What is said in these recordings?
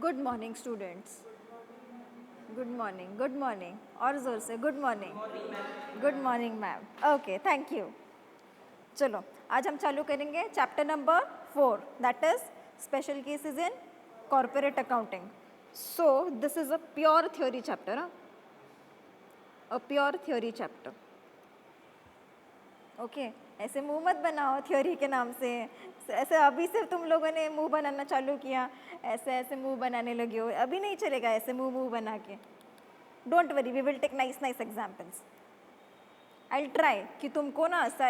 Good morning students. Good morning, good morning और ज़ोर से good morning. Good morning ma'am. Okay, thank you. चलो आज हम चालू करेंगे chapter number 4, that is special cases in corporate accounting. So this is a pure theory chapter, a pure theory chapter. Okay, ऐसे मुंह मत बनाओ थ्योरी के नाम से। ऐसे अभी से तुम लोगों ने मुंह बनाना चालू किया, ऐसे ऐसे मुंह बनाने लगे हो। अभी नहीं चलेगा ऐसे मुंह मुंह बना के। Don't worry, we will take nice nice examples. I will try कि तुमको ना ऐसा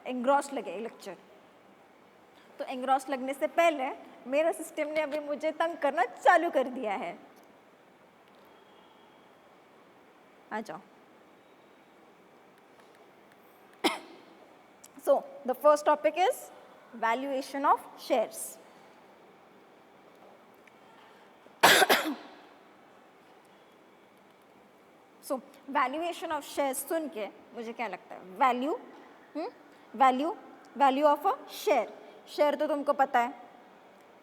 एंग्रॉस लगे लेक्चर। तो एंग्रॉस लगने से पहले मेरा सिस्टम ने अभी मुझे तंग करना चालू कर दिया है। आ जाओ। So the first topic is valuation of shares. So valuation of shares सुन के मुझे क्या लगता है, value of a share. Share तो तुमको पता है,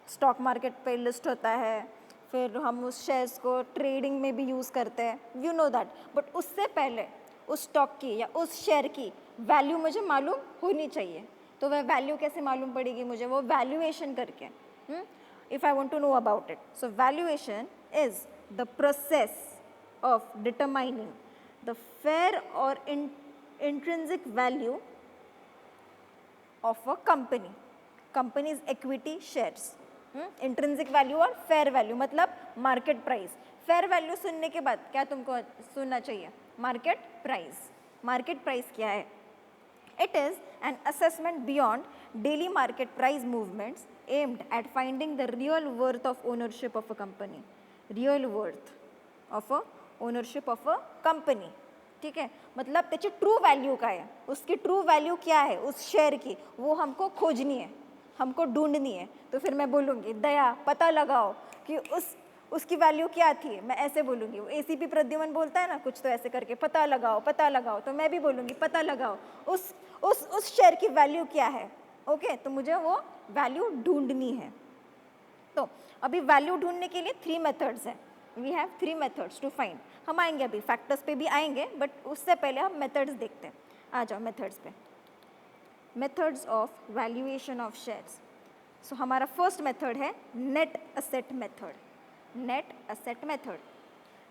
स्टॉक मार्केट पे लिस्ट होता है, फिर हम उस शेयर्स को ट्रेडिंग में भी यूज़ करते हैं, यू नो दैट। बट उससे पहले उस स्टॉक की या उस शेयर की वैल्यू मुझे मालूम होनी चाहिए। तो वह वैल्यू कैसे मालूम पड़ेगी मुझे, वो वैल्यूएशन करके। If I want to know about it, so valuation is the process of determining the fair or intrinsic value of a company, company's equity shares. Intrinsic value और फेयर वैल्यू मतलब market price. Fair value सुनने के बाद क्या तुमको सुनना चाहिए, market price. Market price क्या है? It is an assessment beyond daily market price movements aimed at finding the real worth of ownership of a company. Real worth of a ownership of a company. ठीक है, मतलब त्याची true value काय है, उसकी true value क्या है उस शेयर की, वो हमको खोजनी है, हमको ढूंढनी है। तो फिर मैं बोलूँगी दया पता लगाओ कि उसकी वैल्यू क्या थी। मैं ऐसे बोलूँगी, वो एसीपी प्रद्युमन बोलता है ना कुछ तो ऐसे करके, पता लगाओ पता लगाओ। तो मैं भी बोलूँगी पता लगाओ उस शेयर की वैल्यू क्या है। ओके, तो मुझे वो वैल्यू ढूंढनी है। तो अभी वैल्यू ढूंढने के लिए 3 मेथड्स हैं। We have 3 methods to find. हम आएंगे अभी फैक्टर्स पे भी आएंगे, बट उससे पहले हम मेथड्स देखते हैं। आ जाओ मेथड्स पे। Methods of valuation of shares. So हमारा फर्स्ट मेथड है net asset method. Net asset method.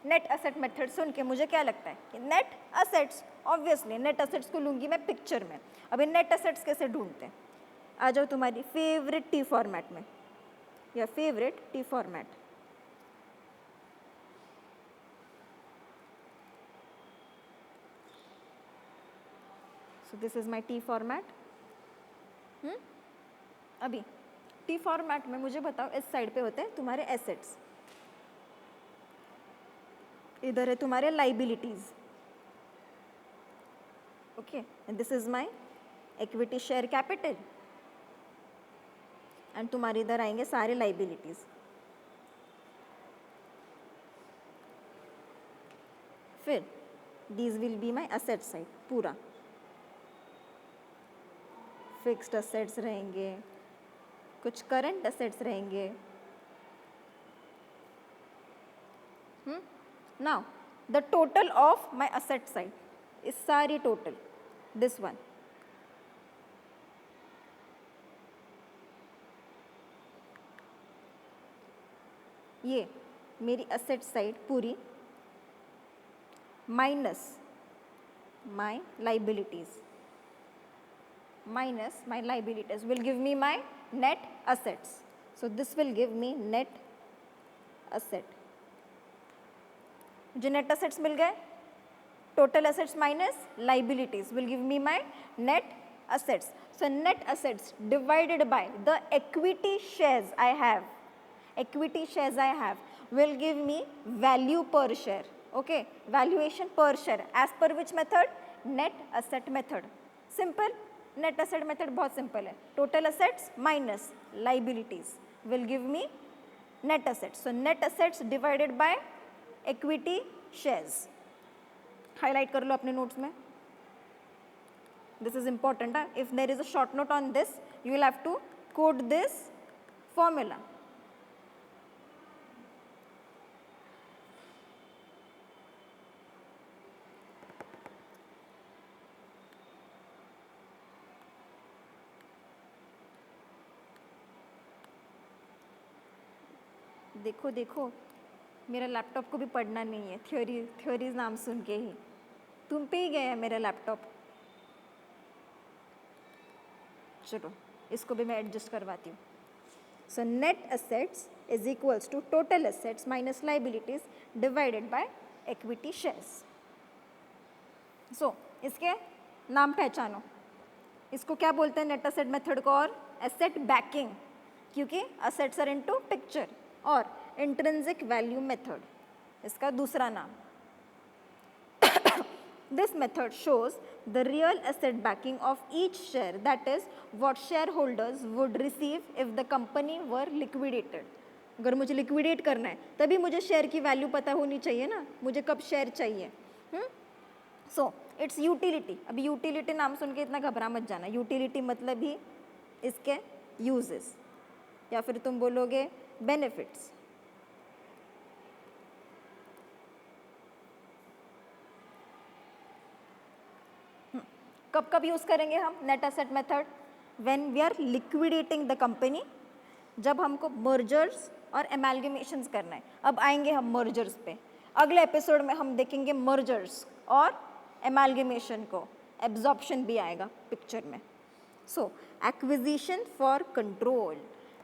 Net asset method सुन के मुझे क्या लगता है कि net assets, obviously net assets को लूँगी मैं पिक्चर में। अभी नेट असेट्स कैसे ढूंढते हैं, आ जाओ तुम्हारी फेवरेट टी फॉर्मेट में, या favourite T format. So this is my T format. अभी T format में मुझे बताओ, इस साइड पे होते हैं तुम्हारे एसेट्स, इधर है तुम्हारे liabilities. Okay, and this is my equity share capital, and तुम्हारे इधर आएंगे सारे लाइबिलिटीज। फिर these will be my asset side पूरा। फिक्स्ड असेट्स रहेंगे, कुछ करंट असेट्स रहेंगे। Now the total of my asset side is सारी टोटल दिस वन। ये मेरी असेट साइड पूरी minus my liabilities, minus my liabilities will give me my net assets. So this will give me net asset. जो net assets मिल गए, total assets minus liabilities will give me my net assets. So net assets divided by the equity shares I have, equity shares I have will give me value per share. Okay, valuation per share as per which method? Net asset method. Simple. Net asset method बहुत simple है। Total assets minus liabilities will give me net assets. So net assets divided by equity shares. Highlight कर लो अपने notes में, this is important. If there is a short note on this, you will have to code this formula. देखो देखो, मेरा laptop को भी पढ़ना नहीं है, थ्योरीज नाम सुन के ही तुम पे ही गया है मेरा लैपटॉप। चलो इसको भी मैं एडजस्ट करवाती हूँ। So net assets is equals to total assets minus liabilities divided by equity shares. So इसके नाम पहचानो, इसको क्या बोलते हैं नेट असेट मेथड को, और एसेट बैकिंग, क्योंकि असेट्स आर इनटू पिक्चर, और इंट्रिंसिक वैल्यू मेथड इसका दूसरा नाम। This method shows the real asset backing of each share, that is what shareholders would receive if the company were liquidated. अगर मुझे liquidate करना है तभी मुझे शेयर की वैल्यू पता होनी चाहिए ना, मुझे कब शेयर चाहिए। So it's utility. अभी यूटिलिटी नाम सुन के इतना घबरा मत जाना, यूटिलिटी मतलब ही इसके यूजेस, या फिर तुम बोलोगे बेनिफिट्स। कब कब यूज़ करेंगे हम net asset method? When we are liquidating the company, जब हमको मर्जर्स और एमैल्गमेशंस करना है। अब आएंगे हम मर्जर्स पे, अगले एपिसोड में हम देखेंगे मर्जर्स और एमैल्गमेशन को, एब्जॉर्प्शन भी आएगा पिक्चर में। सो एक्विजिशन फॉर कंट्रोल।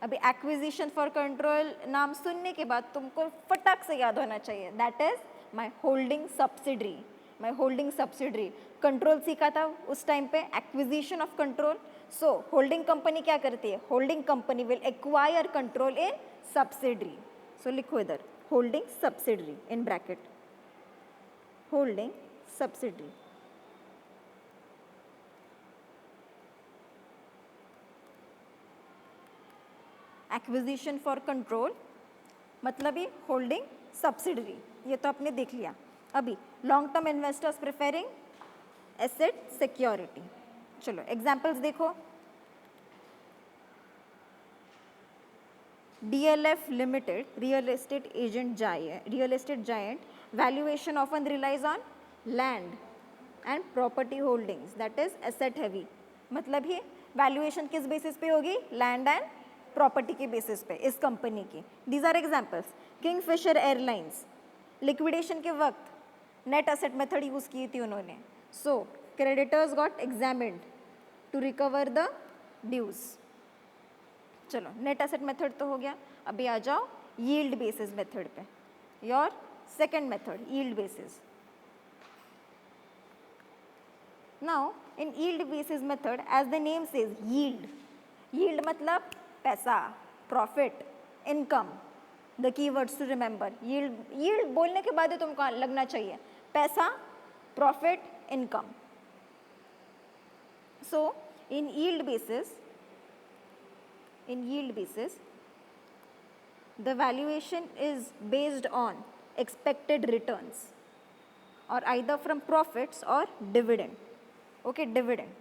अभी एक्विजिशन फॉर कंट्रोल नाम सुनने के बाद तुमको फटाक से याद होना चाहिए, that is my holding subsidiary. My holding subsidiary, control सीखा था उस टाइम पे, acquisition of control. So holding company क्या करती है? Holding company will acquire control in subsidiary. So लिखो इधर holding subsidiary in bracket, holding subsidiary. Acquisition for control मतलब ये होल्डिंग सब्सिडरी, ये तो आपने देख लिया। अभी long term investors preferring asset security. चलो एग्जांपल्स देखो, DLF Limited, real estate giant, valuation often relies on land and property holdings, that is asset heavy. मतलब ये वैल्यूएशन किस बेसिस पे होगी? लैंड एंड प्रॉपर्टी के बेसिस पे इस कंपनी की। These are examples. Kingfisher Airlines, liquidation के वक्त नेट एसेट मेथड यूज की थी उन्होंने। So creditors got examined to recover the dues. चलो नेट एसेट मेथड तो हो गया, अभी आ जाओ यील्ड बेसिस मेथड पे, your second method yield basis. Now in yield basis method, as the name says yield, yield मतलब पैसा, profit, income, the keywords to remember. Yield बोलने के बाद ही तुमको लगना चाहिए पैसा, profit, income. So in yield basis the valuation is based on expected returns or either from profits or dividend. Okay, dividend.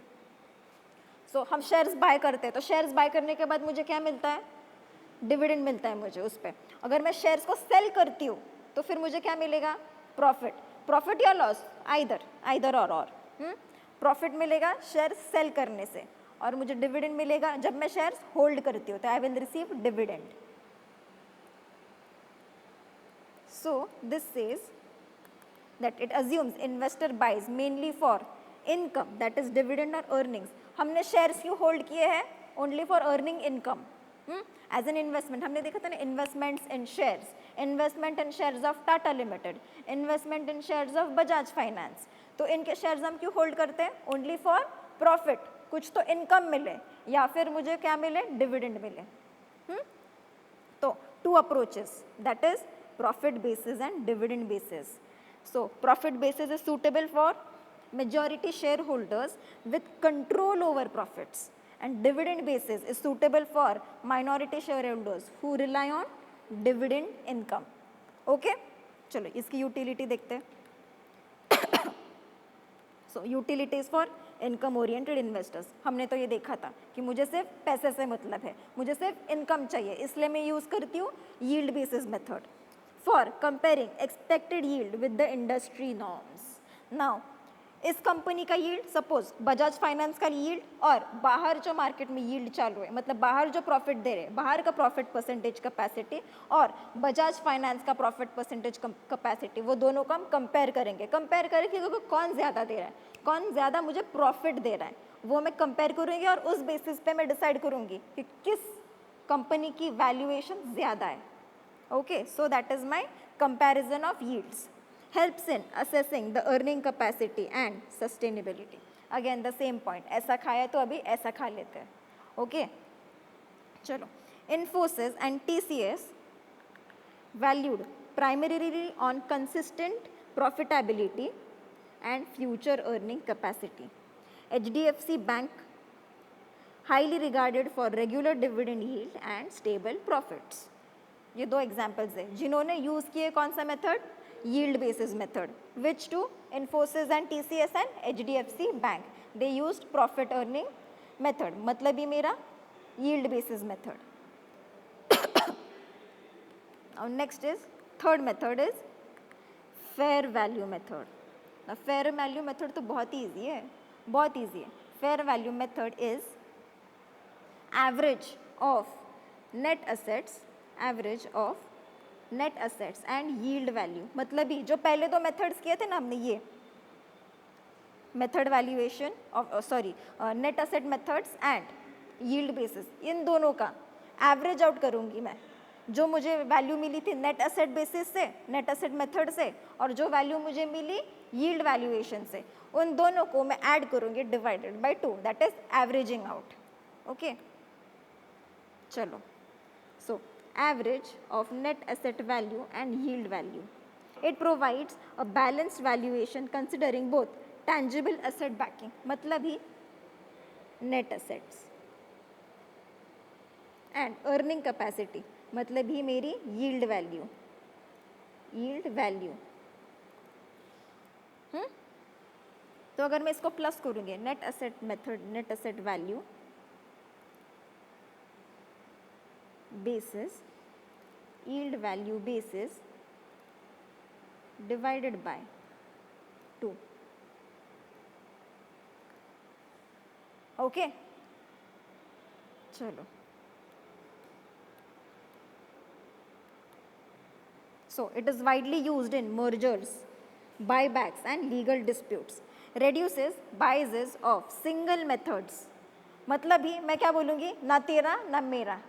So हम शेयर्स बाय करते हैं, तो शेयर्स बाय करने के बाद मुझे क्या मिलता है? डिविडेंड मिलता है मुझे उस पर। अगर मैं शेयर्स को सेल करती हूँ तो फिर मुझे क्या मिलेगा? प्रॉफिट। प्रॉफिट या लॉस? आइदर और। प्रॉफिट मिलेगा शेयर सेल करने से, और मुझे डिविडेंड मिलेगा जब मैं शेयर्स होल्ड करती हूँ, तो I will receive dividend. So this says that it assumes investor buys mainly for income, that is dividend or earnings. हमने शेयर्स क्यों होल्ड किए हैं? Only for earning income, as an investment. हमने देखा था ना, investments in shares, investment in shares of Tata Limited, investment in shares of Bajaj Finance. तो इनके शेयर्स हम क्यों होल्ड करते हैं? ओनली फॉर प्रॉफिट, कुछ तो इनकम मिले या फिर मुझे क्या मिले? डिविडेंड मिले। तो two approaches, that is profit basis and dividend basis. So profit basis is suitable for majority shareholders with control over profits, and dividend basis is suitable for minority shareholders who rely on dividend income. Okay, चलो इसकी utility देखते हैं। So utility is for income oriented investors. हमने तो ये देखा था कि मुझे सिर्फ पैसे से मतलब है, मुझे सिर्फ इनकम चाहिए, इसलिए मैं यूज़ करती हूँ yield basis method for comparing expected yield with the industry norms. Now, इस कंपनी का यील्ड, सपोज बजाज फाइनेंस का यील्ड और बाहर जो मार्केट में यील्ड चालू है, मतलब बाहर जो प्रॉफिट दे रहे हैं, बाहर का प्रॉफिट परसेंटेज कैपेसिटी और बजाज फाइनेंस का प्रॉफिट परसेंटेज कैपेसिटी, वो दोनों को हम कंपेयर करेंगे क्योंकि कौन ज़्यादा दे रहा है, कौन ज़्यादा मुझे प्रॉफिट दे रहा है, वो मैं कंपेयर करूँगी और उस बेसिस पे मैं डिसाइड करूँगी कि किस कंपनी की वैल्यूएशन ज़्यादा है. Okay, so that is my comparison of yields. Helps in assessing the earning capacity and sustainability. Again the same point. ऐसा खाया तो अभी ऐसा खा लेते हैं. Okay. चलो. Infosys and TCS valued primarily on consistent profitability and future earning capacity. HDFC Bank highly regarded for regular dividend yield and stable profits. ये दो एग्जाम्पल्स है जिन्होंने यूज़ किए कौन सा method, yield basis method. Which two, Infosys and TCS and HDFC Bank, they used profit earning method, मतलब ये मेरा यील्ड बेसिस मेथड. और next is third method is fair value method. Fair value method तो बहुत easy है, बहुत easy है. Fair value method is average of net assets, average of net assets and yield value. मतलब ही जो पहले दो मेथड्स किए थे ना हमने, ये method valuation of net asset methods and yield basis, इन दोनों का एवरेज आउट करूँगी मैं. जो मुझे वैल्यू मिली थी नेट असेट बेसिस से, नेट असेट मेथड से, और जो वैल्यू मुझे मिली यील्ड वैल्यूएशन से, उन दोनों को मैं ऐड करूँगी divided by 2, that is averaging out. Okay, चलो. सो average of net asset value and yield value. It provides a balanced valuation considering both tangible asset backing, मतलब ही net assets, and earning capacity, मतलब ही मेरी yield value, yield value. तो अगर मैं इसको plus करूँगी, net asset method, net asset value basis, yield value basis divided by 2. Okay, चलो. So it is widely used in mergers, buybacks and legal disputes. Reduces biases of single methods. मतलब ही मैं क्या बोलूँगी, ना तेरा ना मेरा.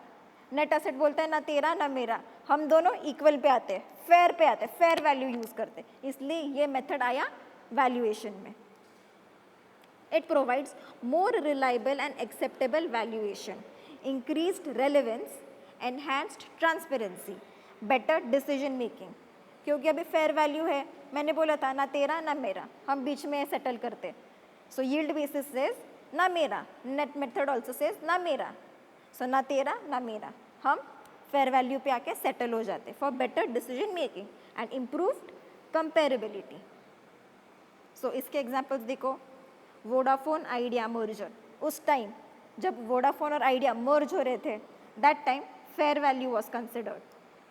नेट असेट बोलता है ना तेरा ना मेरा, हम दोनों इक्वल पे आते हैं, फेयर पे आते हैं, फेयर वैल्यू यूज़ करते हैं, इसलिए ये मेथड आया वैल्यूएशन में. It provides more reliable and acceptable valuation, increased relevance, enhanced transparency, better decision making. क्योंकि अभी फेयर वैल्यू है, मैंने बोला था ना तेरा ना मेरा, हम बीच में सेटल करते. सो यील्ड बेसिस सेज ना मेरा, नेट मेथड ऑल्सो सेज ना मेरा. सो ना तेरा ना मेरा, हम फेयर वैल्यू पे आके सेटल हो जाते for better decision making and improved comparability. So इसके एग्जांपल्स देखो. वोडाफोन आइडिया मर्जर, उस टाइम जब वोडाफोन और आइडिया मर्ज हो रहे थे, that time fair value was considered.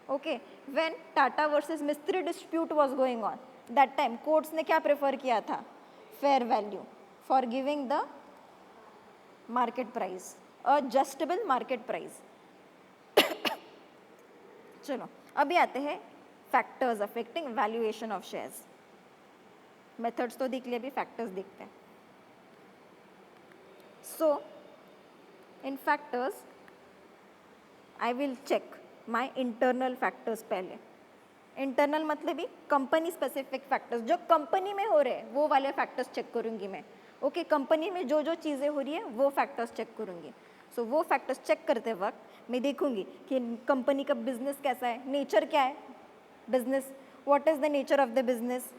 Okay, when Tata versus Mistry dispute was going on, that time courts ने क्या प्रेफर किया था, fair value for giving the market price, adjustable market price. चलो अभी आते हैं factors affecting valuation of shares. Methods तो देख लिए, अभी फैक्टर्स देखते हैं. So in factors I will check my internal factors पहले. इंटरनल मतलब ही कंपनी स्पेसिफिक फैक्टर्स, जो कंपनी में हो रहे हैं वो वाले फैक्टर्स चेक करूँगी मैं. ओके, कंपनी में जो जो चीज़ें हो रही है वो फैक्टर्स चेक करूँगी. सो वो फैक्टर्स चेक करते वक्त मैं देखूँगी कि कंपनी का बिजनेस कैसा है, नेचर क्या है business, what is the nature of the business.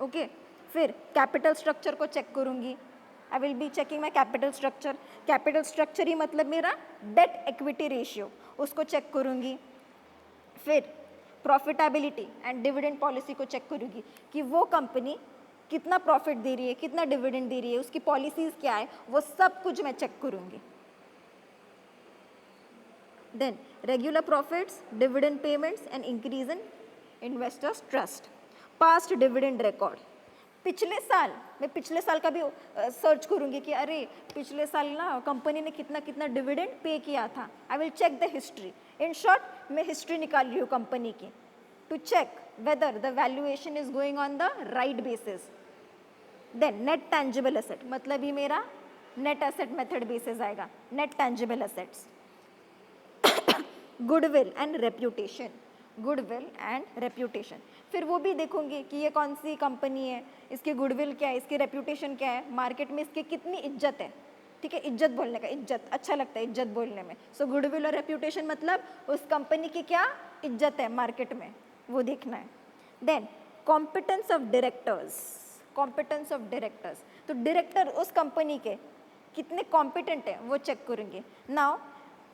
Okay, फिर कैपिटल स्ट्रक्चर को चेक करूँगी. I will be checking my capital structure. Capital structure ही मतलब मेरा डेट इक्विटी रेशियो, उसको चेक करूँगी. फिर प्रॉफिटेबिलिटी एंड डिविडेंड पॉलिसी को चेक करूँगी कि वो कंपनी कितना प्रॉफिट दे रही है, कितना डिविडेंड दे रही है, उसकी पॉलिसीज़ क्या है, वो सब कुछ मैं चेक करूँगी. Then regular profits, dividend payments and increase in investors' trust. Past dividend record, पिछले साल, मैं पिछले साल का भी सर्च करूंगी कि अरे पिछले साल ना कंपनी ने कितना कितना डिविडेंड पे किया था. I will check the history. In short मैं हिस्ट्री निकाल रही हूँ कंपनी की to check whether the valuation is going on the right basis. Then net tangible asset, मतलब ये मेरा नेट एसेट मेथड बेसिस आएगा. Net tangible assets, goodwill and reputation. Goodwill and reputation, फिर वो भी देखूंगी कि ये कौन सी कंपनी है, इसकी गुडविल क्या है, इसकी रेप्यूटेशन क्या है, मार्केट में इसकी कितनी इज्जत है. ठीक है, इज्जत बोलने का, इज्जत अच्छा लगता है इज्जत बोलने में. सो गुडविल और रेप्यूटेशन मतलब उस कंपनी की क्या इज्जत है मार्केट में, वो देखना है. Then competence of directors. Competence of directors, तो डायरेक्टर उस कंपनी के कितने कॉम्पिटेंट है वो चेक करेंगे. नाउ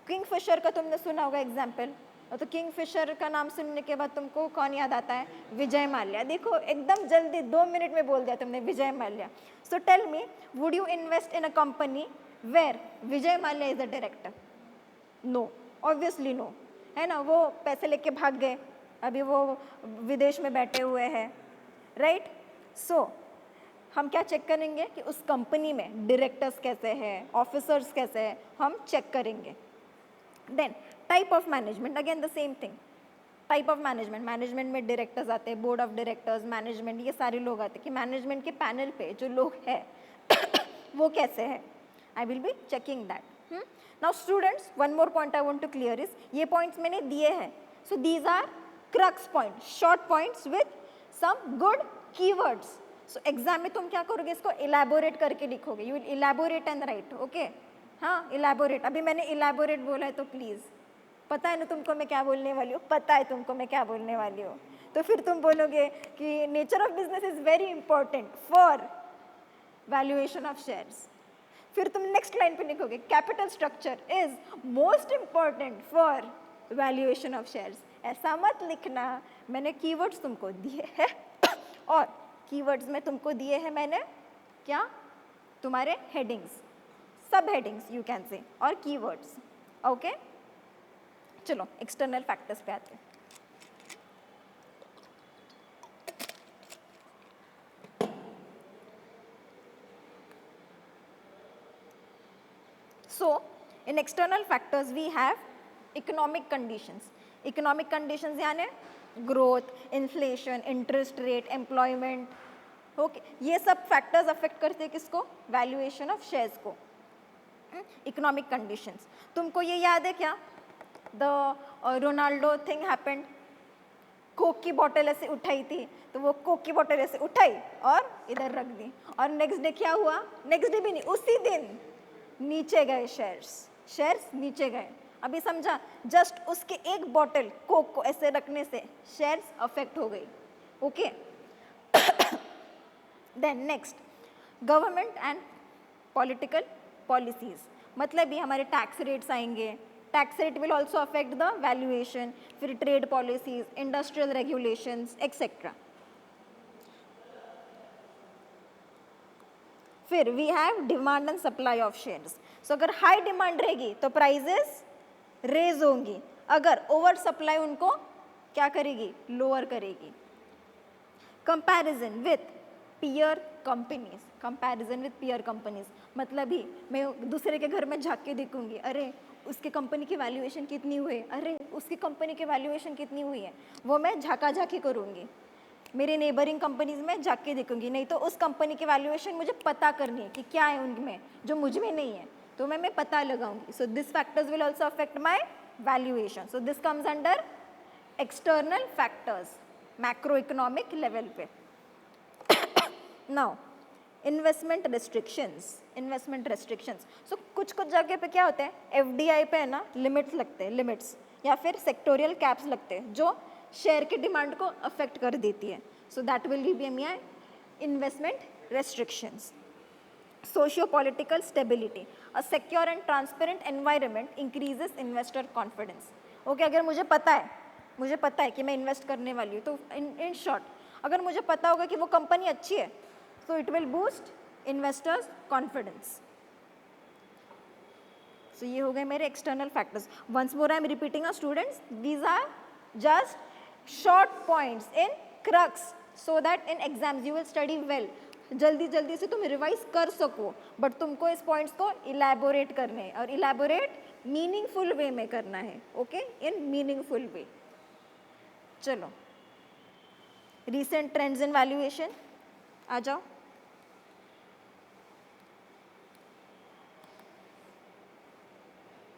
किंगफिशर का तुमने सुना होगा एग्जाम्पल, तो किंगफिशर का नाम सुनने के बाद तुमको कौन याद आता है? विजय माल्या. देखो एकदम जल्दी 2 मिनट में बोल दिया तुमने Vijay Mallya. So tell me, would you invest in a company where Vijay Mallya is a director? No, obviously no, है ना. वो पैसे लेके भाग गए, अभी वो विदेश में बैठे हुए हैं, राइट. सो हम क्या चेक करेंगे कि उस कंपनी में डायरेक्टर्स कैसे हैं, ऑफिसर्स कैसे हैं, हम चेक करेंगे. Then type of management, again the same thing. Type of management, management में डायरेक्टर्स आते हैं, बोर्ड ऑफ डायरेक्टर्स, मैनेजमेंट, ये सारे लोग आते हैं कि मैनेजमेंट के पैनल पे जो लोग हैं वो कैसे हैं. I will be checking that. Now students, one more point I want to clear is, ये पॉइंट्स मैंने दिए हैं. So these are crux point, short points with some good keywords. सो एग्जाम में तुम क्या करोगे, इसको इलेबोरेट करके लिखोगे. You will elaborate and write. Okay, हाँ इलेबोरेट. अभी मैंने इलेबोरेट बोला है तो प्लीज़, पता है ना तुमको मैं क्या बोलने वाली हूँ, पता है तुमको मैं क्या बोलने वाली हूँ. तो फिर तुम बोलोगे कि nature of business is very important for valuation of shares. फिर तुम नेक्स्ट लाइन पे लिखोगे capital structure is most important for valuation of shares. ऐसा मत लिखना, मैंने कीवर्ड्स तुमको दिए हैं और कीवर्ड्स में तुमको दिए हैं मैंने क्या, तुम्हारे हेडिंग्स, सब हेडिंग्स यू कैन से, और कीवर्ड्स. ओके, चलो एक्सटर्नल फैक्टर्स पे आते हैं. So in external factors we have economic conditions. Economic conditions यानी growth, inflation, interest rate, employment. Okay, ये सब फैक्टर्स अफेक्ट करते हैं किसको? वैल्यूएशन ऑफ शेयर्स को. इकोनॉमिक कंडीशंस, तुमको ये याद है क्या? The Ronaldo thing happened. Coke की बोतल ऐसे उठाई थी, तो वो कोक की बोतल ऐसे उठाई और इधर रख दी, और नेक्स्ट डे क्या हुआ? नेक्स्ट डे भी नहीं, उसी दिन नीचे गए शेयर्स. शेयर्स नीचे गए. अभी समझा, जस्ट उसके एक बोतल कोक को ऐसे रखने से शेयर्स अफेक्ट हो गई. Okay, then next government and political policies, मतलब ये हमारे टैक्स रेट्स आएंगे. Tax rate will also affect the valuation. फिर trade policies, industrial regulations etcetera. फिर we have demand and supply of shares. So अगर high demand रहेगी तो prices raise होंगी, अगर ओवर सप्लाई उनको क्या करेगी? लोअर करेगी. Comparison with peer companies. Comparison with peer companies मतलब ही मैं दूसरे के घर में झाँक के देखूंगी, अरे उसके कंपनी की वैल्यूएशन कितनी हुई, अरे उसकी कंपनी की वैल्यूएशन कितनी हुई है, वो मैं झाँका झाँकी करूँगी. मेरे नेबरिंग कंपनीज में जाके देखूंगी, नहीं तो उस कंपनी की वैल्यूएशन मुझे पता करनी है कि क्या है उनमें जो मुझ में नहीं है, तो मैं पता लगाऊंगी. So this factors will also affect my valuation. So this comes under external factors, macro economic level पे. Now investment restrictions. Investment restrictions, so कुछ कुछ जगह पे क्या होता है, एफडीआई पे है ना लिमिट्स लगते हैं, लिमिट्स या फिर सेक्टोरियल कैप्स लगते हैं जो शेयर की डिमांड को अफेक्ट कर देती है. So that will be M investment restrictions. Socio political stability, a secure and transparent environment increases investor confidence. Okay, अगर मुझे पता है कि मैं इन्वेस्ट करने वाली हूँ, तो इन शॉर्ट अगर मुझे पता होगा कि वो कंपनी अच्छी है, so it will boost investors confidence. So ये हो गए मेरे external factors. Once more I am repeating students, these are just short points in crux. So that in exams you will study well, जल्दी जल्दी से तुम रिवाइज कर सको, बट तुमको इस पॉइंट्स को इलेबोरेट करने हैं, और इलेबोरेट मीनिंगफुल वे में करना है, ओके, इन मीनिंगफुल वे। चलो, रिसेंट ट्रेंड्स इन वैल्यूएशन आ जाओ।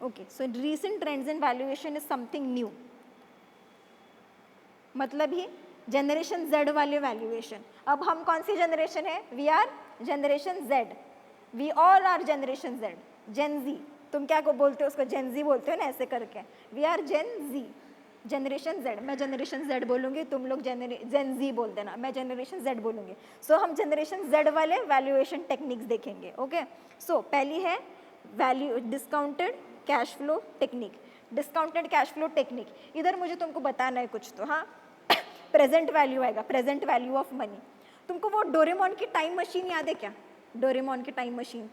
Okay, so recent trends in valuation is something new, मतलब ही जनरेशन जेड वाले वैल्यूएशन। अब हम कौन सी जनरेशन है? We are generation Z, we all are generation Z, gen Z. तुम क्या को बोलते हो उसको? जेन जी बोलते हो ना, ऐसे करके। We are Gen Z, generation Z. मैं जनरेशन जेड बोलूँगी, तुम लोग जेन जी बोल देना, मैं जनरेशन जेड बोलूँगी। सो हम जनरेशन जेड वाले वैल्यूएशन टेक्निक्स देखेंगे, ओके। सो पहली है value discounted cash flow technique. Discounted cash flow technique, इधर मुझे तुमको बताना है कुछ तो, हाँ। प्रेजेंट वैल्यू आएगा, प्रेजेंट वैल्यू ऑफ मनी। तुमको वो डोरेमोन की टाइम मशीन याद है क्या? डोरेमोन की टाइम मशीन।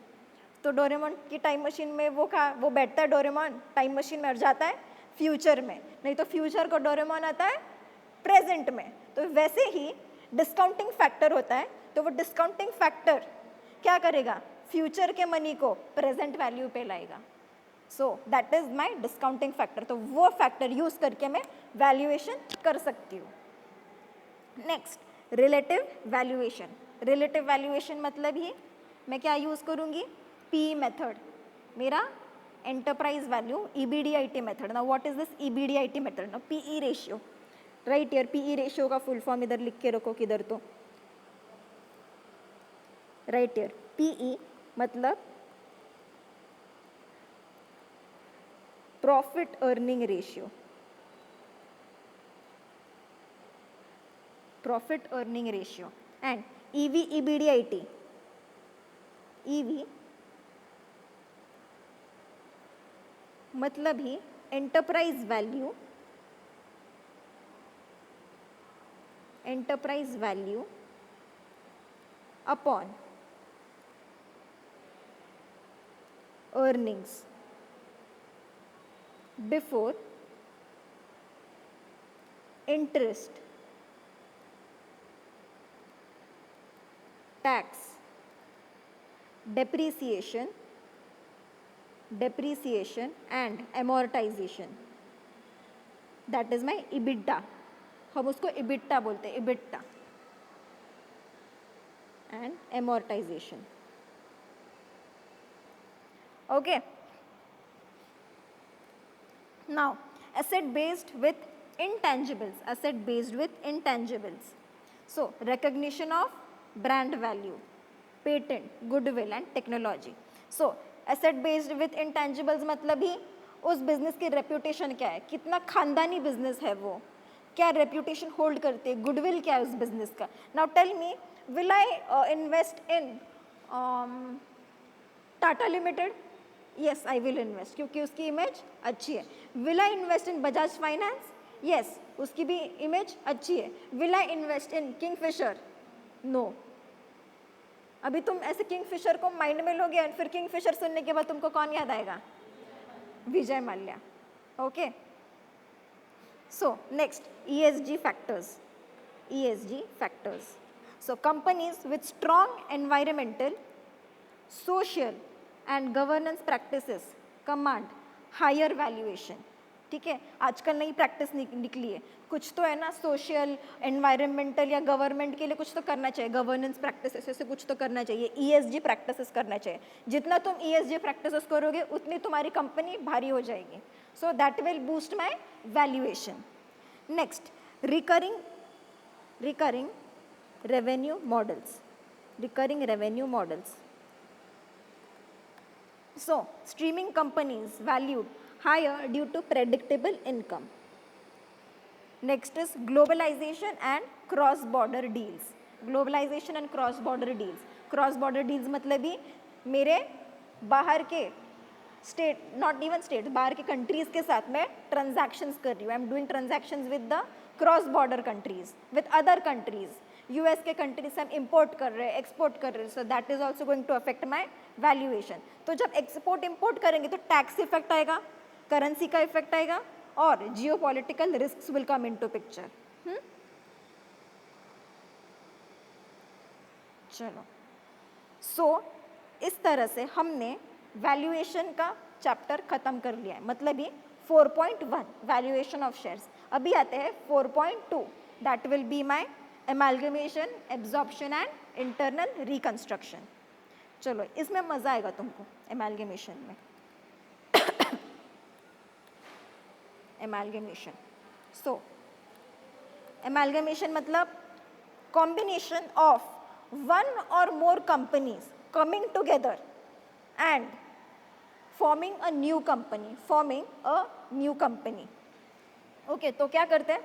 तो डोरेमोन की टाइम मशीन में वो बैठता है डोरेमोन टाइम मशीन में और जाता है फ्यूचर में, नहीं तो फ्यूचर को डोरेमोन आता है प्रेजेंट में। तो वैसे ही डिस्काउंटिंग फैक्टर होता है, तो वो डिस्काउंटिंग फैक्टर क्या करेगा? फ्यूचर के मनी को प्रेजेंट वैल्यू पे लाएगा। सो that is my discounting factor. तो वो फैक्टर यूज करके मैं वैल्यूएशन कर सकती हूँ। Next, relative valuation. Relative valuation मतलब ही मैं क्या यूज़ करूँगी? पी मेथड, मेरा enterprise value, EBDIT method. Now what is this EBDIT method? Now PE ratio, right here. PE ratio का फुल फॉर्म इधर लिख के रखो, किधर तो राइट हियर। पीई मतलब profit earning ratio, profit earning ratio, and EV EBDIT, EV मतलब ही enterprise value, enterprise value upon earnings before interest, tax, depreciation and amortization, that is my EBITDA। हम उसको EBITDA बोलते हैं, EBITDA and amortization, okay। Now asset based with intangibles, asset based with intangibles, so recognition of brand value, patent, goodwill and technology। so asset based with intangibles मतलब ही उस business की reputation क्या है, कितना खानदानी बिजनेस है वो, क्या रेप्यूटेशन होल्ड करते हैं, गुडविल क्या है उस बिजनेस का। Now tell me, will I invest in Tata Limited? Yes, I will invest, क्योंकि उसकी इमेज अच्छी है। Will I invest in Bajaj Finance? Yes, उसकी भी इमेज अच्छी है। Will I invest in Kingfisher? No. अभी तुम ऐसे किंगफिशर को माइंड में लोगे और फिर किंगफिशर सुनने के बाद तुमको कौन याद आएगा? Vijay Mallya, okay. So next, ESG factors, ESG factors. So companies with strong environmental, social and governance practices command higher valuation. ठीक है, आजकल नई प्रैक्टिस निकली है, कुछ तो है ना, सोशल, एनवायरमेंटल या गवर्नमेंट के लिए कुछ तो करना चाहिए, गवर्नेंस प्रैक्टिसेस से कुछ तो करना चाहिए, ESG प्रैक्टिसेस करना चाहिए। जितना तुम ESG प्रैक्टिसेस करोगे उतनी तुम्हारी कंपनी भारी हो जाएगी। सो that will boost my valuation. Next, recurring revenue models, recurring revenue models. So streaming companies valued higher due to predictable income. Next is globalization and cross-border deals. Globalization and cross-border deals. Cross-border deals मतलब ही मेरे बाहर के state, not even state, बाहर के countries के साथ मैं transactions कर रही हूँ। I am doing transactions with the cross border countries, with other countries. US के कंट्रीज से हम इंपोर्ट कर रहे हैं, एक्सपोर्ट कर रहे हैं, so that is also going to affect my valuation. तो जब एक्सपोर्ट इंपोर्ट करेंगे तो टैक्स इफेक्ट आएगा, करेंसी का इफेक्ट आएगा और geo political risk will come into picture. चलो, इस तरह से हमने वैल्यूएशन का चैप्टर खत्म कर लिया है, मतलब ये 4.1 वैल्यूएशन ऑफ शेयर्स। अभी आते हैं 4.2, that will be my amalgamation, absorption and internal reconstruction. चलो, इसमें मजा आएगा तुमको एमालगमेशन में। एमालगमेशन, एमालगमेशन मतलब combination of one or more companies coming together and forming a new company, okay, तो क्या करते हैं,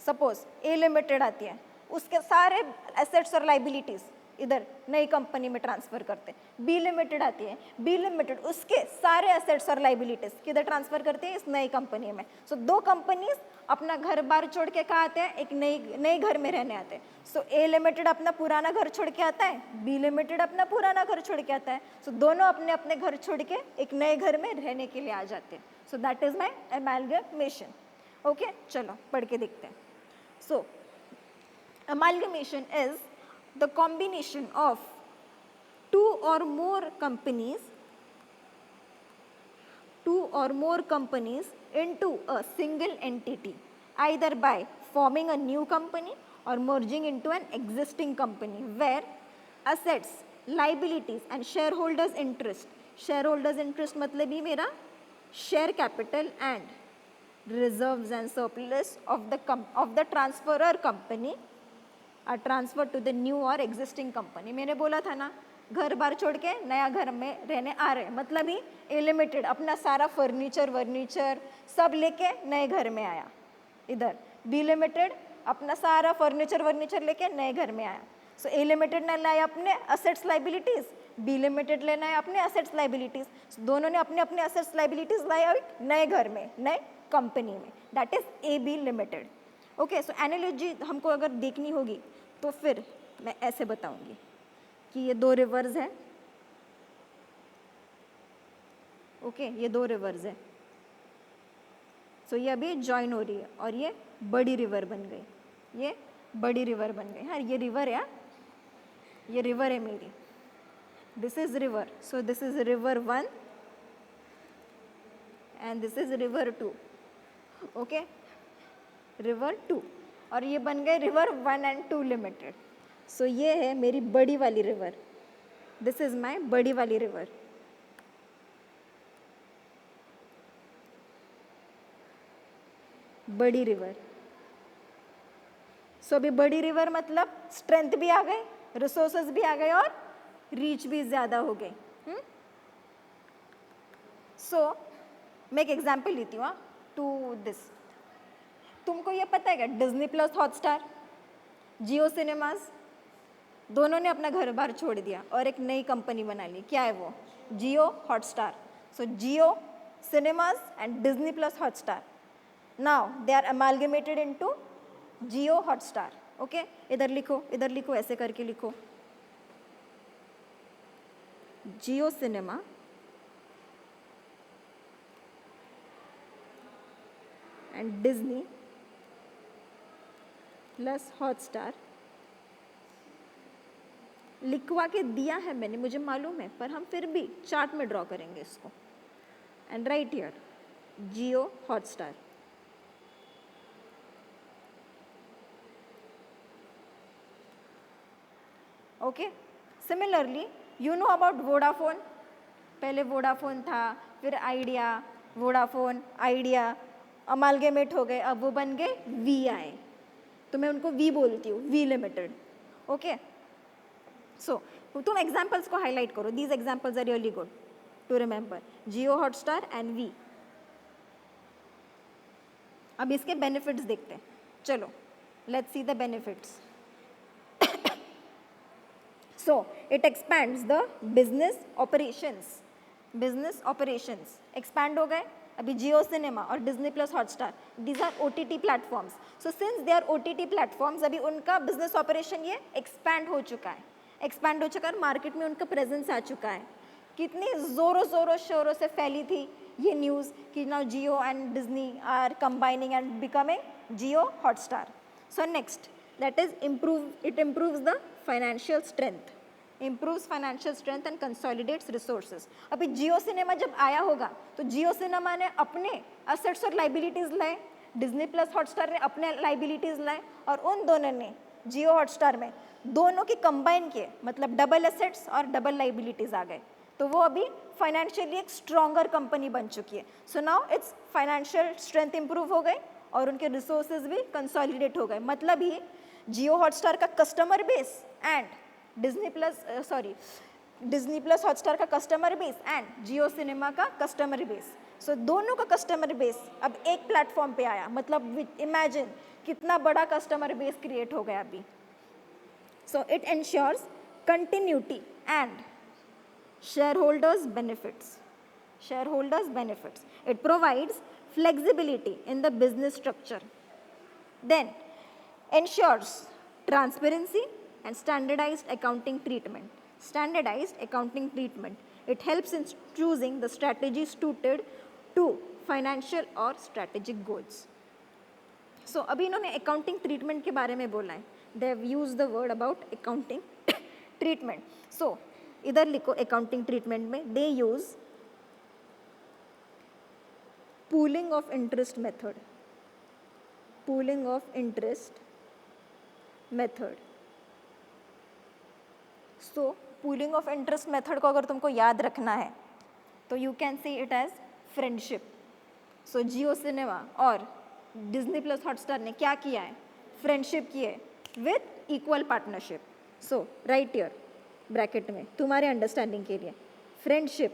सपोज ए लिमिटेड आती है, उसके सारे एसेट्स और लाइबिलिटीज इधर नई कंपनी में ट्रांसफर करते हैं। बी लिमिटेड आती है, बी लिमिटेड उसके सारे एसेट्स और लाइबिलिटीज किधर ट्रांसफर करते हैं, इस नई कंपनी में। सो दो कंपनीज अपना घर बार छोड़ के कहाँ आते हैं, एक नई घर में रहने आते हैं। सो ए लिमिटेड अपना पुराना घर छोड़ के आता है, बी लिमिटेड अपना पुराना घर छोड़ के आता है। सो दोनों अपने अपने घर छोड़ के एक नए घर में रहने के लिए आ जाते हैं। So that is my amalgamation. Okay, चलो पढ़ के देखते हैं। सो amalgamation is the combination of two or more companies into a single entity, either by forming a new company or merging into an existing company, where assets, liabilities and shareholders interest मतलब ही मेरा share capital and reserves and surplus of the transferor company are transferred to the new or existing company। मैंने बोला था ना, घर बार छोड़ के नया घर में रहने आ रहे, मतलब ही ए लिमिटेड अपना सारा फर्नीचर सब लेके नए घर में आया इधर, बी लिमिटेड अपना सारा फर्नीचर लेके नए घर में आया। सो ए लिमिटेड ने लाया अपने असेट्स लाइबिलिटीज, बी लिमिटेड लेना है अपने असेट्स लाइबिलिटीज, दोनों ने अपने अपने असेट्स लाइबिलिटीज लाया नए घर में, नए कंपनी में, that is A B Limited. Okay, so analogy हमको अगर देखनी होगी तो फिर मैं ऐसे बताऊंगी कि ये दो रिवर्स हैं। ओके, ये दो रिवर्स है। सो ये अभी ज्वाइन हो रही है और ये बड़ी रिवर बन गई, ये बड़ी रिवर बन गई। हाँ, ये रिवर है, ये रिवर है मेरी, this is river. So this is river 1 and this is river 2। Okay, river 2, और ये बन गए रिवर 1 एंड 2 लिमिटेड। सो ये है मेरी बड़ी वाली रिवर, दिस इज माई बड़ी वाली रिवर। बड़ी रिवर। सो अभी बड़ी रिवर मतलब स्ट्रेंथ भी आ गए, रिसोर्सेज भी आ गए और रीच भी ज्यादा हो गई। सो मैं एक एग्जाम्पल लेती हूँ टू दिस। तुमको ये पता है क्या, डिज्नी प्लस हॉटस्टार, जियो सिनेमाज, दोनों ने अपना घर बार छोड़ दिया और एक नई कंपनी बना ली। क्या है वो, Jio Hotstar. So Jio cinemas and Disney plus Hotstar, now they are amalgamated into Jio Hotstar. Okay, इधर लिखो, ऐसे करके लिखो, Jio cinema and Disney plus Hotstar. लिखवा के दिया है मैंने, मुझे मालूम है, पर हम फिर भी चार्ट में ड्रॉ करेंगे इसको। And right here Jio Hotstar. Okay, similarly you know about Vodafone. पहले वोडाफोन था, फिर आइडिया, वोडाफोन, आइडिया अमालगमेट हो गए, अब वो बन गए VI, तो मैं उनको वी बोलती हूँ, वी लिमिटेड। ओके, सो तुम एग्जाम्पल्स को हाईलाइट करो, these examples are really good to remember, Jio Hotstar and we. अब इसके बेनिफिट्स देखते हैं, चलो let's see the benefits. So it expands the business operations expand हो गए। अभी जियो सिनेमा और Disney plus Hotstar, these are OTT platforms. So since they are OTT platforms, अभी उनका बिजनेस ऑपरेशन ये एक्सपैंड हो चुका है, मार्केट में उनका प्रेजेंस आ चुका है। कितनी जोरों शोरों से फैली थी ये न्यूज़ कि now Jio and Disney are combining and becoming Jio Hotstar. So next, that is it improves the financial strength, improves financial strength and consolidates resources. अभी जियो सिनेमा जब आया होगा तो जियो सिनेमा ने अपने असेट्स और लाइबिलिटीज लाए, डिज्नी प्लस हॉटस्टार ने अपने लाइबिलिटीज लाए, और उन दोनों ने जियो हॉटस्टार में दोनों की कंबाइन किए, मतलब डबल एसेट्स और डबल लाइबिलिटीज आ गए, तो वो अभी फाइनेंशियली एक स्ट्रॉन्गर कंपनी बन चुकी है. So now it's financial strength improve हो गई और उनके रिसोर्सेज भी कंसोलिडेट हो गए. मतलब ही जियो हॉटस्टार का customer base and Disney plus Hotstar का customer base and Jio cinema का कस्टमर बेस, सो दोनों का कस्टमर बेस अब एक प्लेटफॉर्म पे आया. मतलब इमेजिन कितना बड़ा कस्टमर बेस क्रिएट हो गया अभी. So it ensures continuity and shareholders benefits. It provides flexibility in the business structure, then ensures transparency and standardized accounting treatment. It helps in choosing the strategies suited to financial or strategic goals. So अभी इन्होंने accounting treatment के बारे में बोला है. They have used the word about accounting treatment. So इधर लिखो accounting treatment में they use pooling of interest method. So pooling of interest method को अगर तुमको याद रखना है तो you can see it as friendship. So Jio cinema और डिज्नी प्लस हॉटस्टार ने क्या किया है, फ्रेंडशिप की है with equal partnership. So right here bracket में तुम्हारे अंडरस्टैंडिंग के लिए, friendship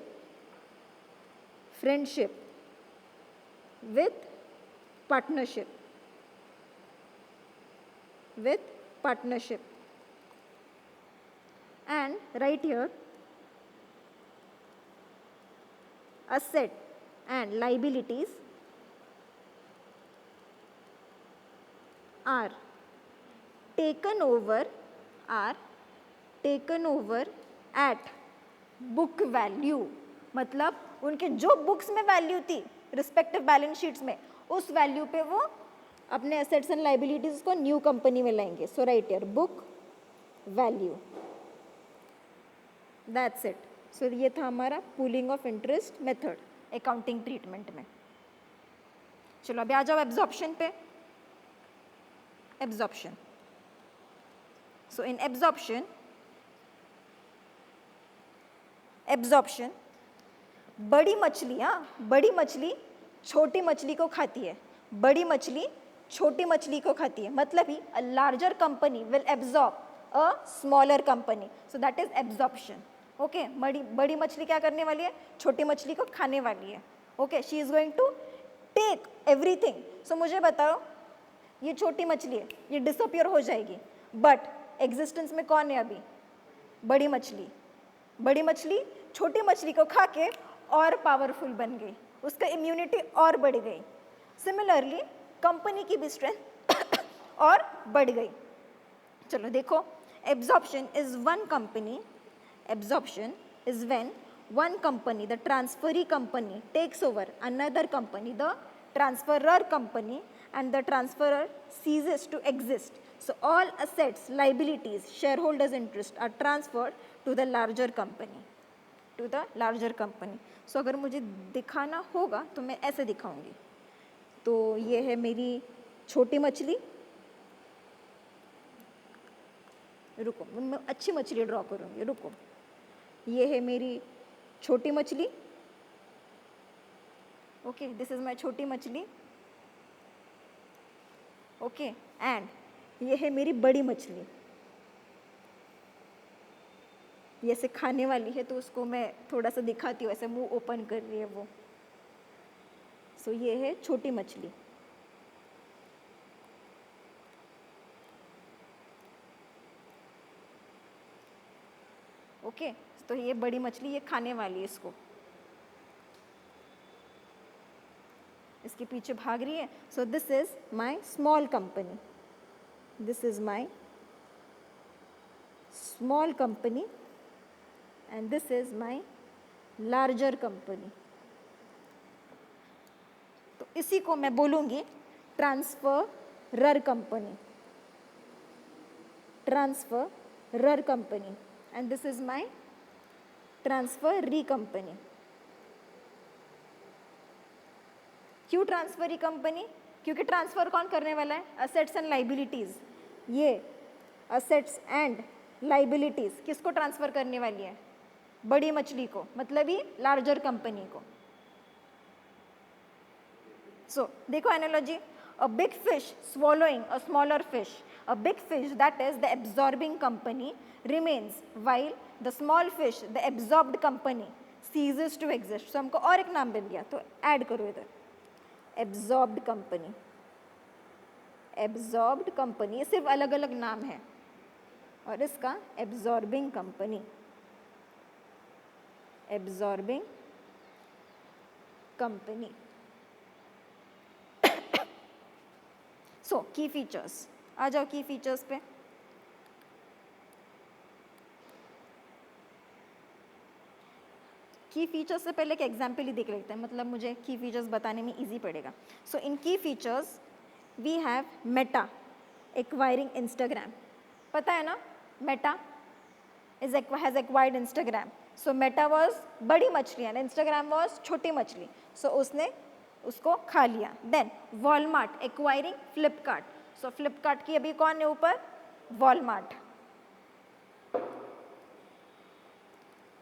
with partnership and right here asset and liabilities are taken over at book value. मतलब उनके जो बुक्स में वैल्यू थी रिस्पेक्टिव बैलेंस शीट्स में, उस वैल्यू पे वो अपने एसेट्स एंड लाइबिलिटीज को न्यू कंपनी में लाएंगे. So right here book value. That's it. So ये था हमारा pooling of interest method accounting treatment में. चलो अभी आ जाओ एब्जॉर्प्शन पे. एब्जॉर्प्शन. सो इन एब्जॉर्प्शन बड़ी मछली छोटी मछली को खाती है. बड़ी मछली छोटी मछली को खाती है. मतलब ही a larger company will absorb a smaller company. So that is absorption. Okay, बड़ी मछली क्या करने वाली है, छोटी मछली को खाने वाली है. Okay, she is going to take everything. So मुझे बताओ, ये छोटी मछली है, ये डिसअपियर हो जाएगी, बट एग्जिस्टेंस में कौन है अभी, बड़ी मछली छोटी मछली को खा के और पावरफुल बन गई, उसका इम्यूनिटी और बढ़ गई. सिमिलरली कंपनी की भी स्ट्रेंथ और बढ़ गई. चलो देखो, absorption is when one company, the transferee company, takes over another company, the transferor company, and the transferor ceases to exist. So all assets, liabilities, shareholders' interest are transferred to the larger company. So अगर मुझे दिखाना होगा तो मैं ऐसे दिखाऊंगी. तो ये है मेरी छोटी मछली. रुको, मैं अच्छी मछली ड्रॉ करूंगी. रुको, ये है मेरी छोटी मछली. ओके, दिस इज माय छोटी मछली. ओके, एंड ये है मेरी बड़ी मछली. ये से खाने वाली है तो उसको मैं थोड़ा सा दिखाती हूँ, ऐसे मुंह ओपन कर रही है वो. सो ये है छोटी मछली. ओके, तो ये बड़ी मछली ये खाने वाली है इसको, इसके पीछे भाग रही है. So this is my small company. And this is my larger company. तो इसी को मैं बोलूंगी transferor company. RR company, and this is my transferee company. क्यों ट्रांसफरी कंपनी? क्योंकि ट्रांसफर कौन करने वाला है? Assets and liabilities. ये असेट्स एंड लाइबिलिटीज किसको ट्रांसफर करने वाली है? बड़ी मछली को, मतलब ही लार्जर कंपनी को. सो देखो analogy, a big fish swallowing a smaller fish, a big fish that is the absorbing company remains while the small fish, the absorbed company ceases to exist. So हमको और एक नाम मिल गया, तो ऐड करो इधर, absorbed company. absorbed company, ये सिर्फ अलग अलग नाम है, और इसका absorbing company. absorbing company. सो की फीचर्स, आ जाओ की फीचर्स पे. की फीचर्स से पहले एक एग्जाम्पल ही देख लेते हैं, मतलब मुझे की फीचर्स बताने में इजी पड़ेगा. So in key features we have Meta acquiring Instagram. पता है ना, Meta has acquired Instagram. So Meta was बड़ी मछली एंड इंस्टाग्राम वॉज छोटी मछली. सो उसने उसको खा लिया. Then Walmart acquiring Flipkart. So Flipkart की अभी कौन है ऊपर? वॉलमार्ट.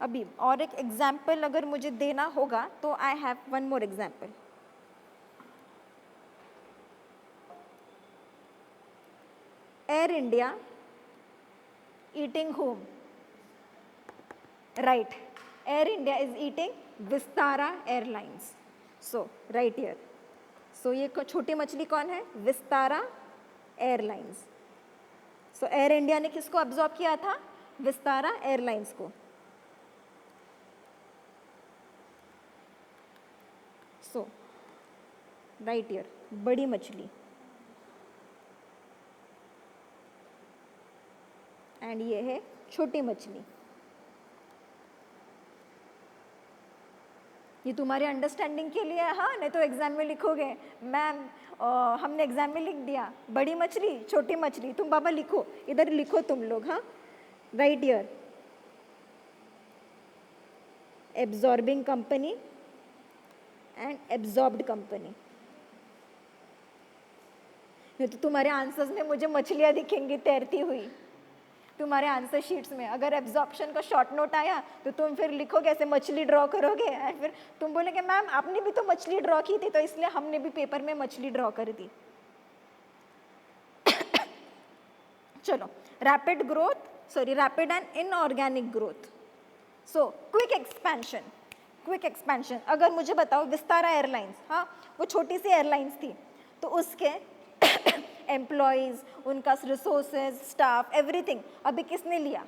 अभी और एक एग्जाम्पल अगर मुझे देना होगा तो I have one more example. Air India eating home. Right, Air India is eating Vistara airlines. So right here. So ये छोटी मछली कौन है? Vistara airlines. So Air India ने किसको अब्जॉर्ब किया था? विस्तारा एयरलाइंस को. सो राइट हियर बड़ी मछली एंड ये है छोटी मछली. ये तुम्हारे अंडरस्टैंडिंग के लिए, हाँ, नहीं तो एग्जाम में लिखोगे मैम हमने एग्जाम में लिख दिया बड़ी मछली छोटी मछली. तुम बाबा लिखो, इधर लिखो तुम लोग. हाँ, right here absorbing company and absorbed company. नहीं तो तुम्हारे आंसर्स में मुझे मछलियाँ दिखेंगी तैरती हुई तुम्हारे आंसर शीट्स में. अगर एब्जॉर्प्शन का शॉर्ट नोट आया तो तुम फिर लिखोगे ऐसे, मछली ड्रॉ करोगे एंड फिर तुम बोलोगे मैम आपने भी तो मछली ड्रॉ की थी, तो इसलिए हमने भी पेपर में मछली ड्रॉ कर दी. चलो, rapid growth, sorry rapid and inorganic growth. So quick expansion. Quick expansion अगर मुझे बताओ, विस्तारा एयरलाइंस, हाँ वो छोटी सी एयरलाइंस थी, तो उसके एम्प्लॉयज़, उनका रिसोर्सेज, स्टाफ, एवरीथिंग अभी किसने लिया?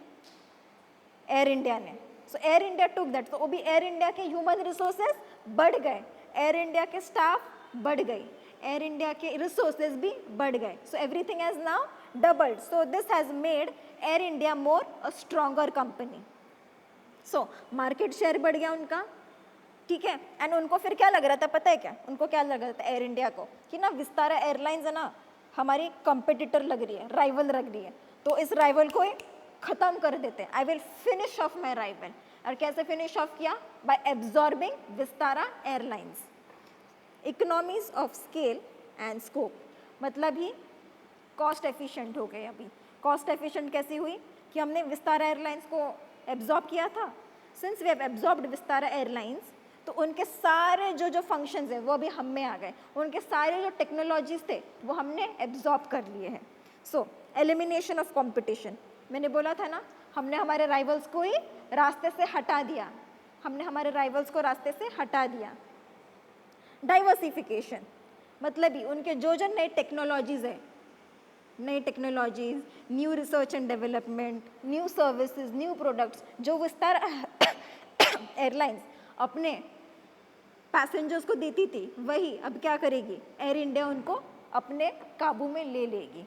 एयर इंडिया ने. सो एयर इंडिया टुक दैट. तो अभी एयर इंडिया के ह्यूमन रिसोर्सेज बढ़ गए, एयर इंडिया के स्टाफ बढ़ गई, एयर इंडिया के रिसोर्सेज भी बढ़ गए. So everything has now doubled. So this has made air India more a stronger company. So market share बढ़ गया उनका, ठीक है. एंड उनको फिर क्या लग रहा था, पता है क्या उनको क्या लग रहा था एयर इंडिया को? कि ना विस्तारा एयरलाइंस है ना हमारी कंपेटिटर लग रही है, राइवल लग रही है, तो इस राइवल को खत्म कर देते हैं. I will finish of my rival. और कैसे फिनिश ऑफ किया? Bye absorbing Vistara airlines. Economies of scale and scope, मतलब ही कॉस्ट एफिशिएंट हो गए. अभी कॉस्ट एफिशिएंट कैसी हुई? कि हमने विस्तारा एयरलाइंस को एब्जॉर्ब किया था. Since we have absorbed Vistara airlines, तो उनके सारे जो फंक्शंस हैं वो अभी हम में आ गए, उनके सारे जो टेक्नोलॉजीज थे वो हमने एब्जॉर्ब कर लिए हैं. सो एलिमिनेशन ऑफ कंपटीशन, मैंने बोला था ना हमने हमारे राइवल्स को ही रास्ते से हटा दिया, हमने हमारे राइवल्स को रास्ते से हटा दिया. डाइवर्सिफिकेशन, मतलब ही उनके जो नए टेक्नोलॉजीज है, नई technologies, new research and development, new services, new products, जो विस्तारा एयरलाइंस अपने पैसेंजर्स को देती थी वही अब क्या करेगी? एयर इंडिया उनको अपने काबू में ले लेगी.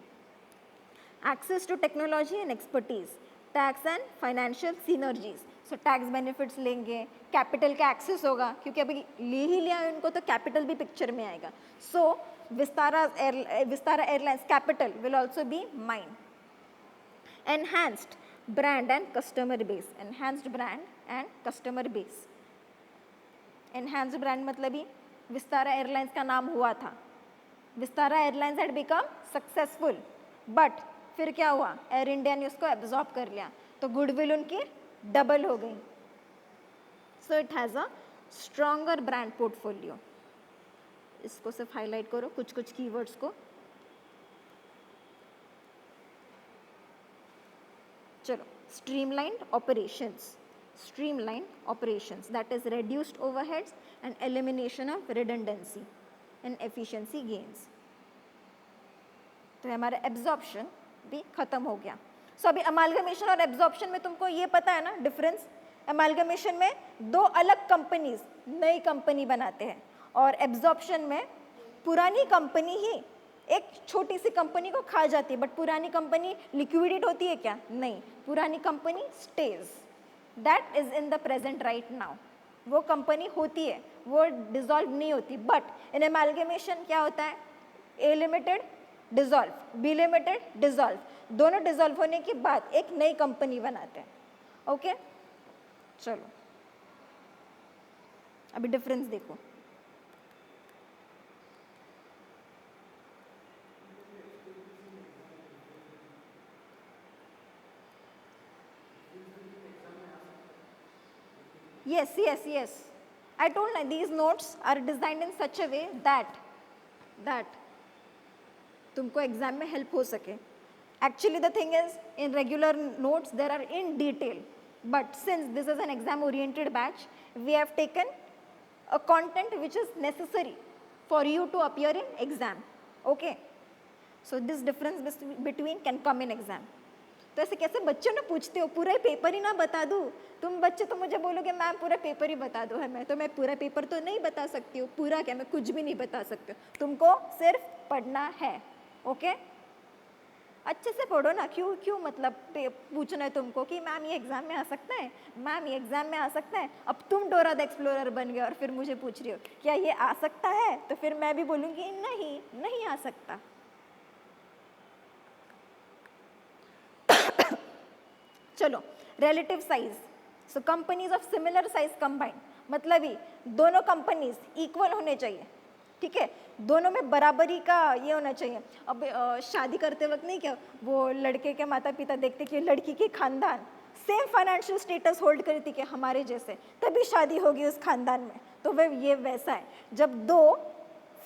Access to technology and expertise, tax and financial synergies. So tax benefits लेंगे, कैपिटल का एक्सेस होगा क्योंकि अभी ले ही लिया है उनको, तो कैपिटल भी पिक्चर में आएगा. So Vistara airlines capital will also be mine. Enhanced brand and customer base, enhanced brand and customer base. Enhanced brand मतलब ही विस्तारा एयरलाइंस का नाम हुआ था, Vistara airlines had become successful, but फिर क्या हुआ, एयर इंडिया ने उसको एब्जॉर्ब कर लिया, तो गुडविल उनकी डबल हो गई। So it has a stronger brand portfolio. इसको सिर्फ हाईलाइट करो, कुछ कुछ कीवर्ड्स को। चलो, streamlined operations, streamlined operations, that is reduced overheads and elimination of redundancy and efficiency gains। तो हमारा एब्जॉर्प्शन भी खत्म हो गया। सो अभी अमालगमेशन और एब्जॉर्प्शन में तुमको ये पता है ना डिफरेंस। अमालगमेशन में दो अलग कंपनीज नई कंपनी बनाते हैं, और एब्जॉर्प्शन में पुरानी कंपनी ही एक छोटी सी कंपनी को खा जाती है, बट पुरानी कंपनी लिक्विडेट होती है क्या? नहीं, पुरानी company stage, that is in the present right now. वो कंपनी होती है, वो डिसॉल्व नहीं होती। बट इन एमालगमेशन क्या होता है, A limited dissolve, B limited dissolve, दोनों डिसॉल्व होने के बाद एक नई कंपनी बनाते हैं। ओके, चलो अभी डिफरेंस देखो। Yes. I told you these notes are designed in such a way that तुमको एग्जाम में हेल्प हो सके। Actually the thing is, in regular notes there are in detail, but since this is an exam oriented batch, we have taken a content which is necessary for you to appear in exam. Okay, so this difference between can come in exam। तो ऐसे कैसे बच्चों ने पूछते हो पूरा paper ही ना बता दूँ? तुम बच्चे तो मुझे बोलोगे मैम पूरा पेपर ही बता दो, है मैं तो मैं पूरा पेपर तो नहीं बता सकती हूँ, पूरा क्या मैं कुछ भी नहीं बता सकती हूँ, तुमको सिर्फ पढ़ना है। ओके, अच्छे से पढ़ो ना, क्यों मतलब पूछना है तुमको कि मैम ये एग्जाम में आ सकता है, मैम ये एग्जाम में आ सकता है। अब तुम डोरा द एक्सप्लोरर बन गए और फिर मुझे पूछ रही हो क्या ये आ सकता है, तो फिर मैं भी बोलूँगी नहीं आ सकता। चलो, relative size, so companies of similar size combined, मतलब ही दोनों कंपनीज इक्वल होने चाहिए, ठीक है, दोनों में बराबरी का ये होना चाहिए। अब शादी करते वक्त नहीं क्या वो लड़के के माता पिता देखते कि लड़की के खानदान सेम फाइनेंशियल स्टेटस होल्ड करती कि हमारे जैसे, तभी शादी होगी उस खानदान में। तो वह ये वैसा है, जब दो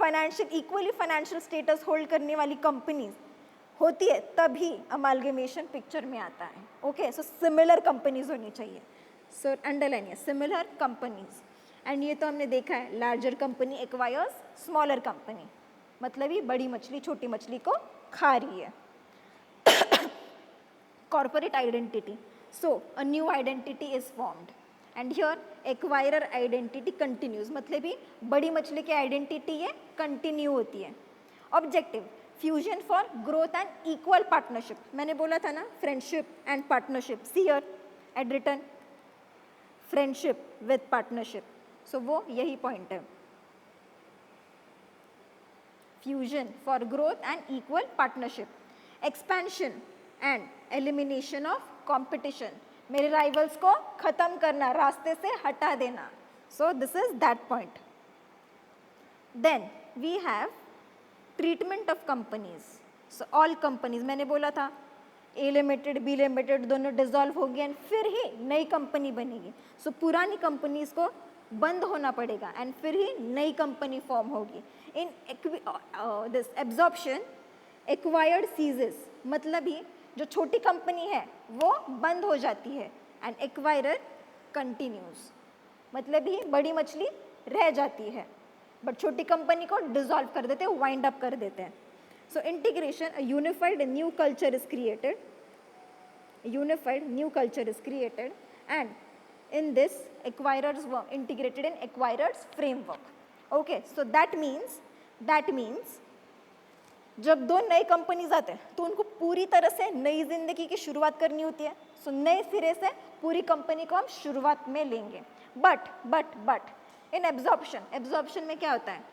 इक्वली फाइनेंशियल स्टेटस होल्ड करने वाली कंपनीज होती है तभी अमालगमेशन पिक्चर में आता है। ओके, सो सिमिलर कंपनीज होनी चाहिए। सो अंडरलाइन है सिमिलर कंपनीज। एंड ये तो हमने देखा है, larger company acquires smaller company, मतलब ये बड़ी मछली छोटी मछली को खा रही है। Corporate identity, so a new identity is formed and here acquirer identity continues, मतलब ये बड़ी मछली की आइडेंटिटी ये कंटिन्यू होती है। Objective, fusion for growth and equal partnership, मैंने बोला था ना friendship and partnership, see here at return friendship with partnership, so वो यही पॉइंट है, fusion for growth and equal partnership. Expansion and elimination of competition, मेरे राइवल्स को खत्म करना, रास्ते से हटा देना, so this is that point. Then we have treatment of companies, so all companies, मैंने बोला था ए लिमिटेड बी लिमिटेड दोनों डिसॉल्व होगी एंड फिर ही नई कंपनी बनेगी। सो पुरानी कंपनीज को बंद होना पड़ेगा एंड फिर ही नई कंपनी फॉर्म होगी। In this absorption acquired ceases, मतलब ही जो छोटी कंपनी है वो बंद हो जाती है एंड एक्वायरर कंटिन्यूज, मतलब ही बड़ी मछली रह जाती है बट छोटी कंपनी को डिसॉल्व कर देते हैं, वाइंड अप कर देते हैं। So integration, a unified new culture is created, unified new culture is created and in this acquirers were integrated in acquirers framework। okay, so that means जब दो नई कंपनीज आते हैं तो उनको पूरी तरह से नई जिंदगी की शुरुआत करनी होती है। सो नए सिरे से पूरी कंपनी को हम शुरुआत में लेंगे। बट इन एब्जॉर्प्शन में क्या होता है,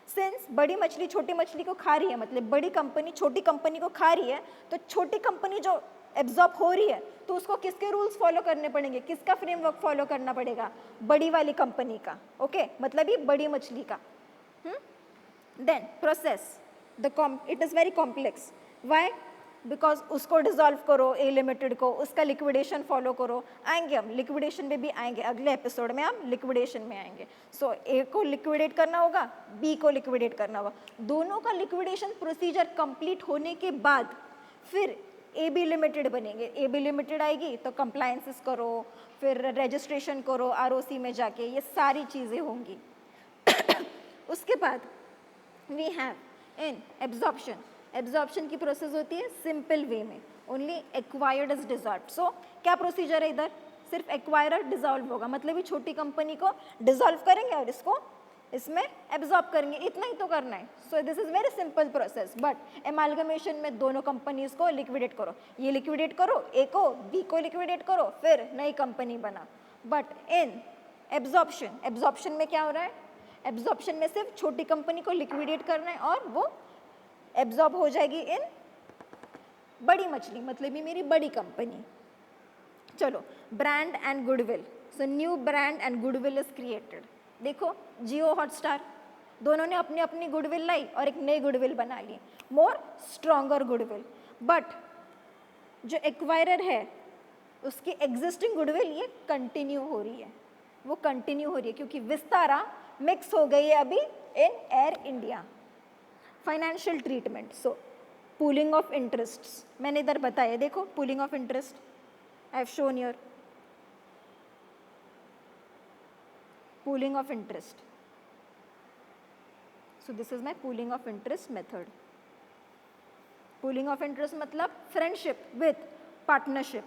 सिंस बड़ी मछली छोटी मछली को खा रही है, मतलब बड़ी कंपनी छोटी कंपनी को खा रही है, तो छोटी कंपनी जो एब्जॉर्ब हो रही है, तो उसको किसके रूल्स फॉलो करने पड़ेंगे, किसका फ्रेमवर्क फॉलो करना पड़ेगा, बड़ी वाली कंपनी का, ओके मतलब ये बड़ी मछली का. Then process, it is very complex. Why? Because उसको डिजॉल्व करो ए लिमिटेड को, उसका लिक्विडेशन फॉलो करो. आएंगे हम लिक्विडेशन में भी आएंगे, अगले एपिसोड में हम लिक्विडेशन में आएंगे. सो ए को लिक्विडेट करना होगा, बी को लिक्विडेट करना होगा. दोनों का लिक्विडेशन प्रोसीजर कंप्लीट होने के बाद फिर ए बी लिमिटेड बनेंगे. ए बी लिमिटेड आएगी तो कंप्लायंसेस करो, फिर रजिस्ट्रेशन करो आरओसी में जाके, ये सारी चीज़ें होंगी. उसके बाद we have in absorption. Absorption की प्रोसेस होती है सिंपल वे में, only acquired is dissolve. So क्या प्रोसीजर है इधर, सिर्फ एक्वायर्ड डिजॉल्व होगा, मतलब ये छोटी कंपनी को डिजॉल्व करेंगे और इसको इसमें एब्जॉर्ब करेंगे, इतना ही तो करना है. So this is very simple process. But amalgamation में दोनों कंपनीज को लिक्विडेट करो, ये लिक्विडेट करो ए को, बी को लिक्विडेट करो, फिर नई कंपनी बना. बट इन एब्जॉर्प्शन, एब्जॉर्प्शन में क्या हो रहा है, एब्जॉर्प्शन में सिर्फ छोटी कंपनी को लिक्विडेट करना है और वो एब्जॉर्ब हो जाएगी इन बड़ी मछली, मतलब ये मेरी बड़ी कंपनी. चलो, brand and goodwill. So new brand and goodwill is created. देखो जियो हॉटस्टार, दोनों ने अपनी अपनी गुडविल लाई और एक नई गुडविल बना ली, मोर स्ट्रॉन्गर गुडविल. बट जो एक्वायरर है उसकी एग्जिस्टिंग गुडविल ये कंटिन्यू हो रही है, वो कंटिन्यू हो रही है क्योंकि विस्तारा मिक्स हो गई है अभी in air India. Financial treatment. So pooling of interests मैंने इधर बताया, देखो pooling of interest I have shown your pooling of interest. So this is my pooling of interest method. Pooling of interest मतलब friendship with partnership.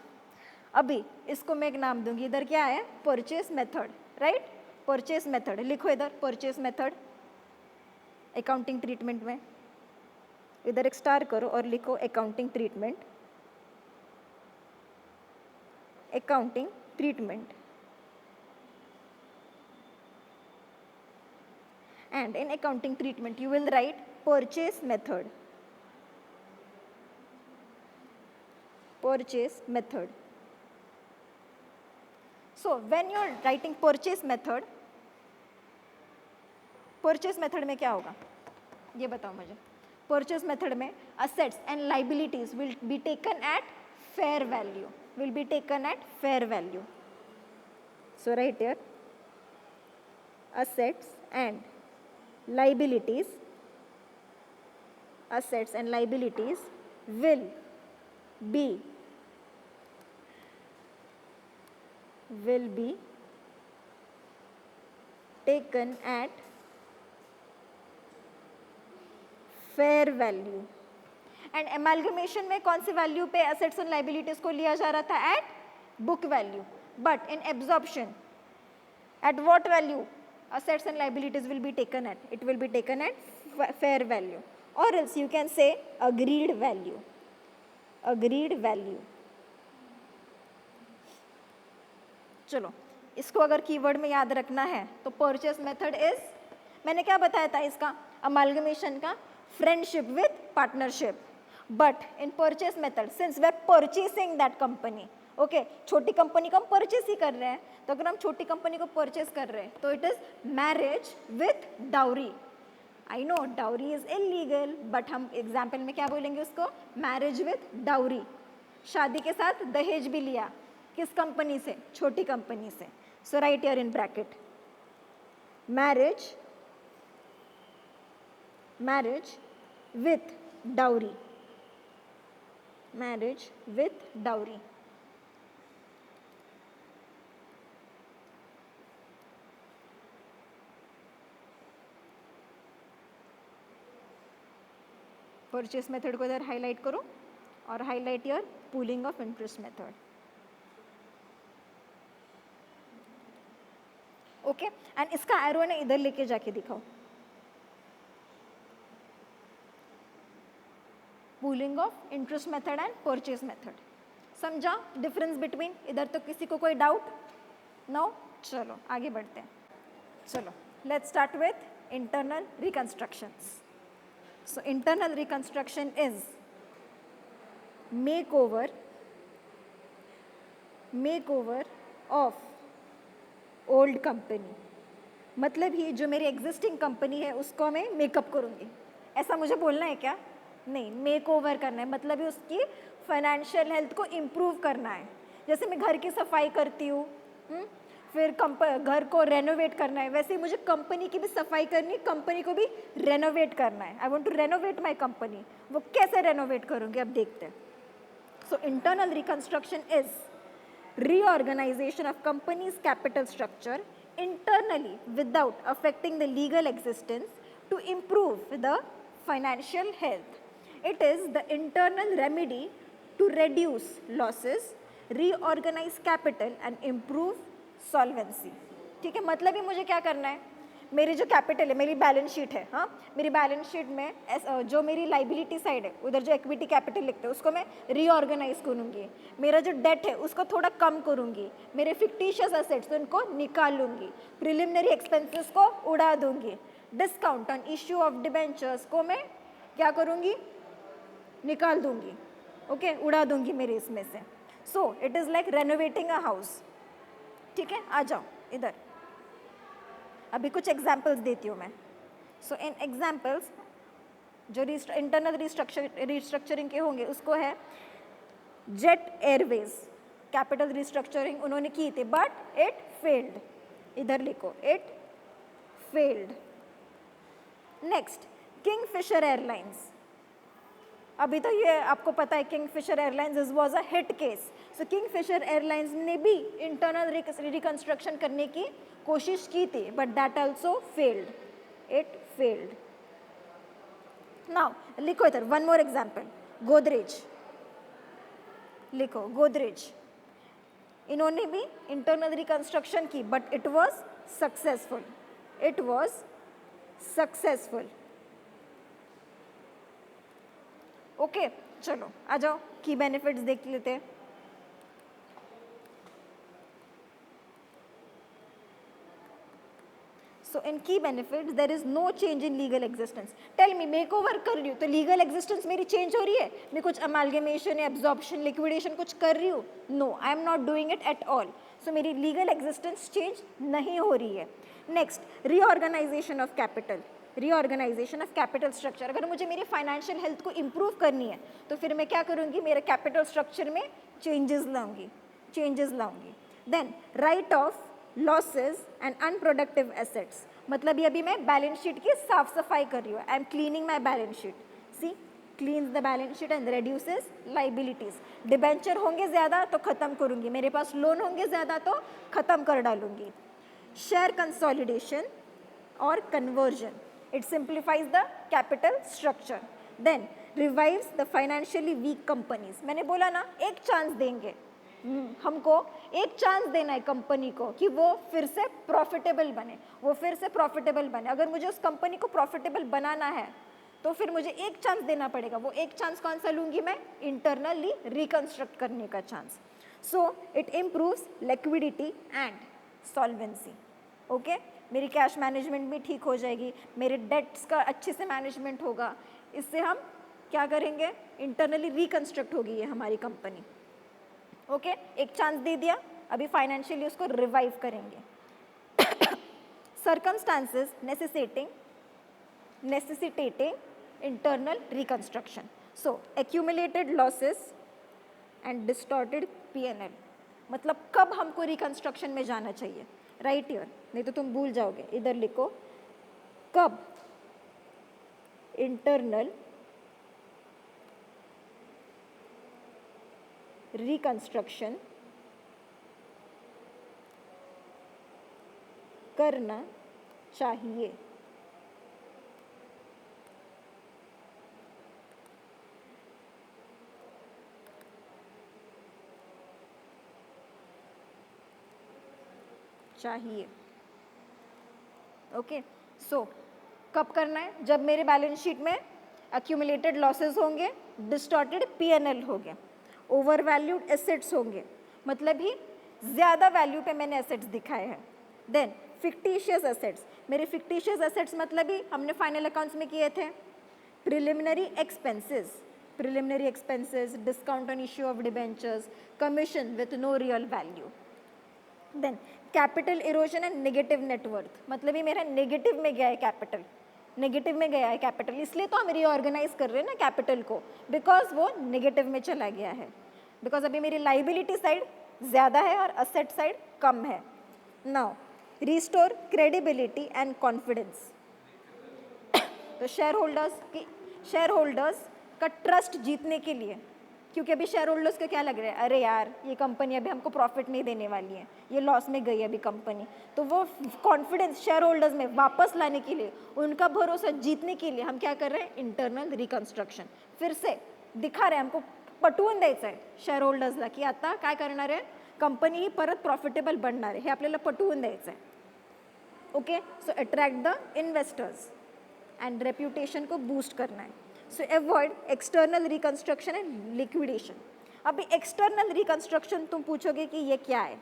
अभी इसको मैं एक नाम दूंगी, इधर क्या है, purchase method, right. Purchase method लिखो इधर, परचेस मेथड अकाउंटिंग ट्रीटमेंट में. इधर एक स्टार करो और लिखो accounting treatment, accounting treatment. And in accounting treatment you will write purchase method. Purchase method. So when you are writing purchase method में क्या होगा ये बताओ मुझे. Purchase method में assets and liabilities will be taken at fair value. Will be taken at fair value. So right here, assets and liabilities, assets and liabilities will be taken at fair value. And amalgamation में कौन सी value पे assets and liabilities को लिया जा रहा था, at book value. But in absorption at what value, assets and liabilities will be taken at, it will be taken at fair value, or else you can say agreed value. Agreed value. चलो, इसको अगर keyword में याद रखना है तो purchase method is, मैंने क्या बताया था इसका, अमालगमेशन का friendship with partnership. But in purchase method since we are purchasing that company, okay, छोटी कंपनी को हम परचेस ही कर रहे हैं, तो अगर हम छोटी कंपनी को परचेस कर रहे हैं तो it is marriage with dowry. I know dowry is illegal, but हम एग्जाम्पल में क्या बोलेंगे उसको, मैरिज विथ डाउरी. शादी के साथ दहेज भी लिया, किस कंपनी से, छोटी कंपनी से. So right here in bracket marriage with dowry. Marriage with dowry. Purchase method को इधर हाईलाइट करो और highlight your pooling of interest method. Okay, and इसका एरो ने इधर लेके जाके दिखाओ. Pooling of interest method and purchase method. समझा डिफरेंस बिटवीन, इधर तो किसी को कोई डाउट, नो. चलो आगे बढ़ते हैं. चलो let's start with internal reconstructions. So internal reconstruction is makeover make over of old company, मतलब ही जो मेरी एग्जिस्टिंग कंपनी है उसको मैं मेकअप करूँगी, ऐसा मुझे बोलना है क्या? नहीं, मेक ओवर करना है, मतलब ही उसकी फाइनेंशियल हेल्थ को इम्प्रूव करना है। जैसे मैं घर की सफाई करती हूँ, फिर घर को रेनोवेट करना है, वैसे ही मुझे कंपनी की भी सफाई करनी है, कंपनी को भी रेनोवेट करना है। I want to renovate my company. वो कैसे रेनोवेट करूँगी, अब देखते हैं। So internal reconstruction is reorganization of company's capital structure internally without affecting the legal existence to improve the financial health. It is the internal remedy to reduce losses, reorganize capital and improve solvency. ठीक है, मतलब ही मुझे क्या करना है, मेरी जो capital है, मेरी बैलेंस शीट है, हाँ, मेरी बैलेंस शीट में जो मेरी लाइबिलिटी साइड है, उधर जो इक्विटी कैपिटल लिखते हैं उसको मैं रीऑर्गेनाइज करूँगी, मेरा जो डेट है उसको थोड़ा कम करूँगी, मेरे फिक्टिशियस एसेट्स उनको निकाल लूँगी, प्रिलिमिनरी एक्सपेंसेस को उड़ा दूँगी, discount on issue of debentures को मैं क्या करूँगी, निकाल दूँगी, ओके, उड़ा दूँगी मेरे इसमें से। So it is like renovating a house. ठीक है, आ जाओ इधर, अभी कुछ एग्जाम्पल्स देती हूँ मैं। सो इन एग्जाम्पल्स जो इंटरनल रिस्ट्रक्चरिंग के होंगे उसको है जेट एयरवेज, कैपिटल रिस्ट्रक्चरिंग उन्होंने की थी बट इट फेल्ड, इधर लिखो it failed. Next Kingfisher airlines, अभी तो ये आपको पता है Kingfisher airlines was a hit case. So Kingfisher airlines ने भी इंटरनल रिकंस्ट्रक्शन करने की कोशिश की थी but that also failed, it failed. Now लिखो इधर वन मोर एग्जांपल, गोदरेज, लिखो गोदरेज, इन्होंने भी इंटरनल रिकंस्ट्रक्शन की but it was successful, it was successful. Okay, चलो आ जाओ की बेनिफिट्स देख लेते हैं। So in key benefits there is no change in legal existence. Tell me, make over कर रही हूँ तो लीगल एग्जिस्टेंस मेरी चेंज हो रही है, मैं कुछ अमालगेमेशन या एब्जॉर्प्शन लिक्विडेशन कुछ कर रही हूँ? No, I am not doing it at all. So मेरी लीगल एग्जिस्टेंस चेंज नहीं हो रही है। Next reorganisation of capital, reorganisation of capital structure. अगर मुझे मेरी फाइनेंशियल हेल्थ को इम्प्रूव करनी है तो फिर मैं क्या करूँगी, मेरे कैपिटल स्ट्रक्चर में चेंजेस लाऊंगी, चेंजेस लाऊंगी। Then write off losses and unproductive assets, मतलब ये अभी मैं बैलेंस शीट की साफ सफाई कर रही हूँ, I am cleaning my balance sheet. See, cleans the balance sheet and reduces liabilities. Debenture होंगे ज़्यादा तो ख़त्म करूँगी, मेरे पास लोन होंगे ज़्यादा तो ख़त्म कर डालूंगी। शेयर कंसोलिडेशन और conversion, it simplifies the capital structure. Then revives the financially weak companies. मैंने बोला ना एक चांस देंगे, हमको एक चांस देना है कंपनी को कि वो फिर से प्रॉफिटेबल बने, वो फिर से प्रॉफिटेबल बने। अगर मुझे उस कंपनी को प्रॉफिटेबल बनाना है तो फिर मुझे एक चांस देना पड़ेगा। वो एक चांस कौन सा लूँगी मैं? इंटरनली रिकंस्ट्रक्ट करने का chance. So it improves liquidity and solvency. Okay, मेरी कैश मैनेजमेंट भी ठीक हो जाएगी, मेरे डेट्स का अच्छे से मैनेजमेंट होगा, इससे हम क्या करेंगे, इंटरनली रिकंस्ट्रक्ट होगी ये हमारी कंपनी। ओके, एक चांस दे दिया, अभी फाइनेंशियली उसको रिवाइव करेंगे। Circumstances necessitating internal reconstruction, so accumulated losses and distorted P&L, मतलब कब हमको रिकंस्ट्रक्शन में जाना चाहिए, राइट हियर, नहीं तो तुम भूल जाओगे। इधर लिखो कब इंटरनल रिकंस्ट्रक्शन करना चाहिए। चाहिए, ओके। सो कब करना है? जब मेरे बैलेंस शीट में एक्यूमुलेटेड लॉसेस होंगे, डिस्टॉर्टेड P&L हो गया, ओवर वैल्यूड एसेट्स होंगे, मतलब ही ज़्यादा वैल्यू पे मैंने एसेट्स दिखाए हैं। देन फिक्टिशियस एसेट्स, मेरे फिक्टिशियस एसेट्स मतलब ही हमने फाइनल अकाउंट्स में किए थे preliminary expenses. preliminary expenses, discount on issue of debentures, commission with no real value. Then capital erosion and negative net worth, मतलब ये मेरा नेगेटिव में गया है कैपिटल, नेगेटिव में गया है कैपिटल, इसलिए तो हम रीऑर्गेनाइज कर रहे हैं ना कैपिटल को, बिकॉज वो नेगेटिव में चला गया है, बिकॉज अभी मेरी लाइबिलिटी साइड ज़्यादा है और असेट साइड कम है. Now restore credibility and confidence. तो शेयर होल्डर्स का ट्रस्ट जीतने के लिए, क्योंकि अभी शेयर होल्डर्स को क्या लग रहा है, अरे यार ये कंपनी अभी हमको प्रॉफिट नहीं देने वाली है, ये लॉस में गई अभी कंपनी, तो वो कॉन्फिडेंस शेयर होल्डर्स में वापस लाने के लिए, उनका भरोसा जीतने के लिए हम क्या कर रहे हैं, इंटरनल रिकन्स्ट्रक्शन. फिर से दिखा रहे हैं, हमको पटवून द्यायचं आहे शेअर होल्डर्सला की आता काय करणार आहे, कंपनी ही परत प्रॉफिटेबल बनणार आहे, हे आपल्याला पटवून द्यायचं आहे. Okay, so attract the investors and reputation को बूस्ट करना है. So avoid external reconstruction and liquidation. अभी एक्सटर्नल रिकन्स्ट्रक्शन तुम पूछोगे कि ये क्या है,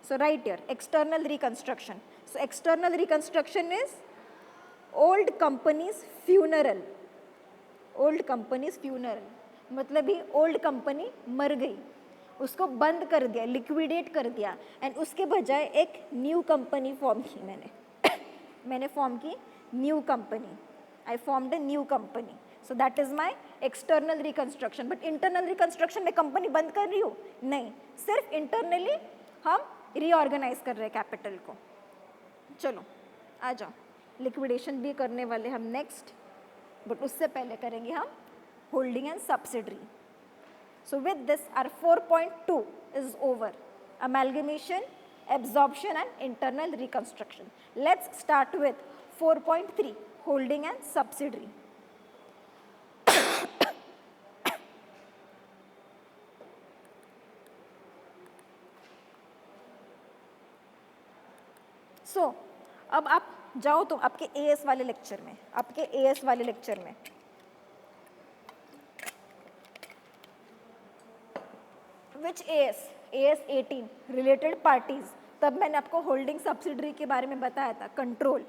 so right here external reconstruction. So external reconstruction is old company's funeral. Old company's funeral मतलब ही ओल्ड कंपनी मर गई, उसको बंद कर दिया, लिक्विडेट कर दिया, एंड उसके बजाय एक न्यू कंपनी फॉर्म की मैंने फॉर्म की new company. I formed a new company. So that is my external reconstruction. But internal reconstruction में कंपनी बंद कर रही हूँ, नहीं, सिर्फ इंटरनली हम रीऑर्गेनाइज कर रहे हैं कैपिटल को. चलो आ जाओ, लिक्विडेशन भी करने वाले हम नेक्स्ट, बट उससे पहले करेंगे हम holding and subsidiary. So with this our 4.2 is over. Amalgamation, absorption and internal reconstruction. Let's start with 4.3, holding and subsidiary. So अब आप जाओ तो आपके AS वाले लेक्चर में, विच AS 18 रिलेटेड पार्टीज. तब मैंने आपको होल्डिंग सब्सिडरी के बारे में बताया था, कंट्रोल.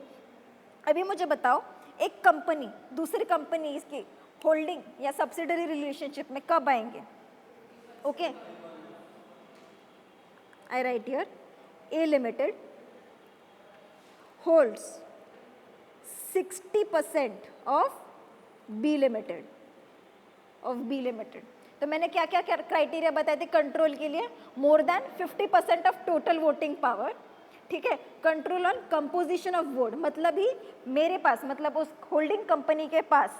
अभी मुझे बताओ एक कंपनी दूसरी कंपनी इसकी होल्डिंग या सब्सिडरी रिलेशनशिप में कब आएंगे. Okay, I right here A limited holds 60% of B limited. तो मैंने क्या क्या क्राइटेरिया बताए थे कंट्रोल के लिए, मोर than 50% of total voting power. ठीक है, control on composition of board, मतलब ही मेरे पास, मतलब उस होल्डिंग कंपनी के पास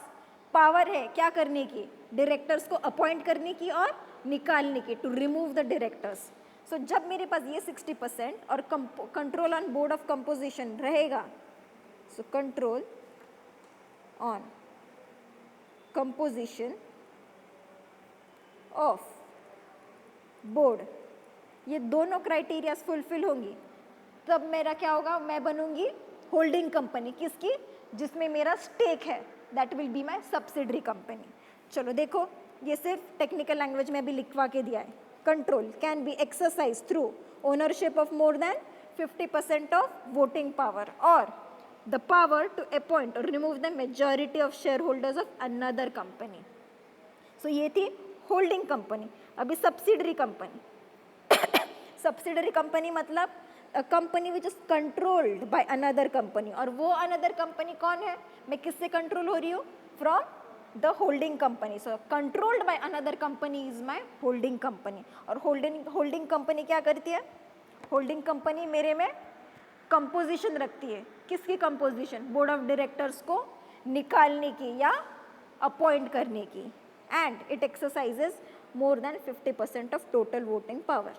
पावर है क्या करने की, डायरेक्टर्स को अपॉइंट करने की और निकालने की, to remove the directors. So जब मेरे पास ये 60% और control on board of composition रहेगा, so control on composition of board, ये दोनों क्राइटेरियाज फुलफिल होंगी, तब मेरा क्या होगा, मैं बनूंगी होल्डिंग कंपनी. किसकी, जिसमें मेरा स्टेक है, that will be my subsidiary company. चलो देखो, ये सिर्फ टेक्निकल लैंग्वेज में भी लिखवा के दिया है. Control can be exercise through ownership of more than 50% of voting power और द पावर टू अपॉइंट और remove the majority of shareholders of another company. So ये थी होल्डिंग कंपनी. अभी सब्सिडरी कंपनी मतलब company which is controlled by another company, और वो another company कौन है, मैं किससे कंट्रोल हो रही हूँ, from the holding company. So controlled by another company is my holding company. और होल्डिंग कंपनी क्या करती है, होल्डिंग कंपनी मेरे में कंपोजिशन रखती है. किसकी कंपोजिशन, बोर्ड ऑफ डायरेक्टर्स को निकालने की या अपॉइंट करने की. And it exercises more than 50% of total voting power.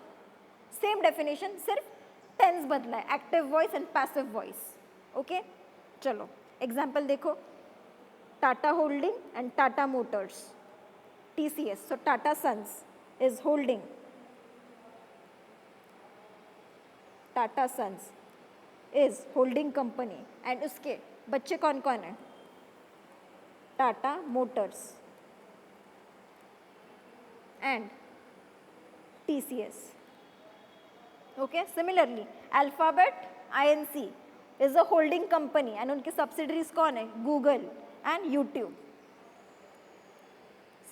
Same definition, सिर्फ टेंस बदला है, active voice and passive voice. Okay, चलो एग्जाम्पल देखो, Tata holding and Tata Motors, TCS. So Tata Sons is holding, Tata Sons is holding company, and उसके बच्चे कौन कौन है, Tata Motors and TCS. Okay, similarly Alphabet Inc is a holding company and उनके subsidiaries कौन है, Google and YouTube.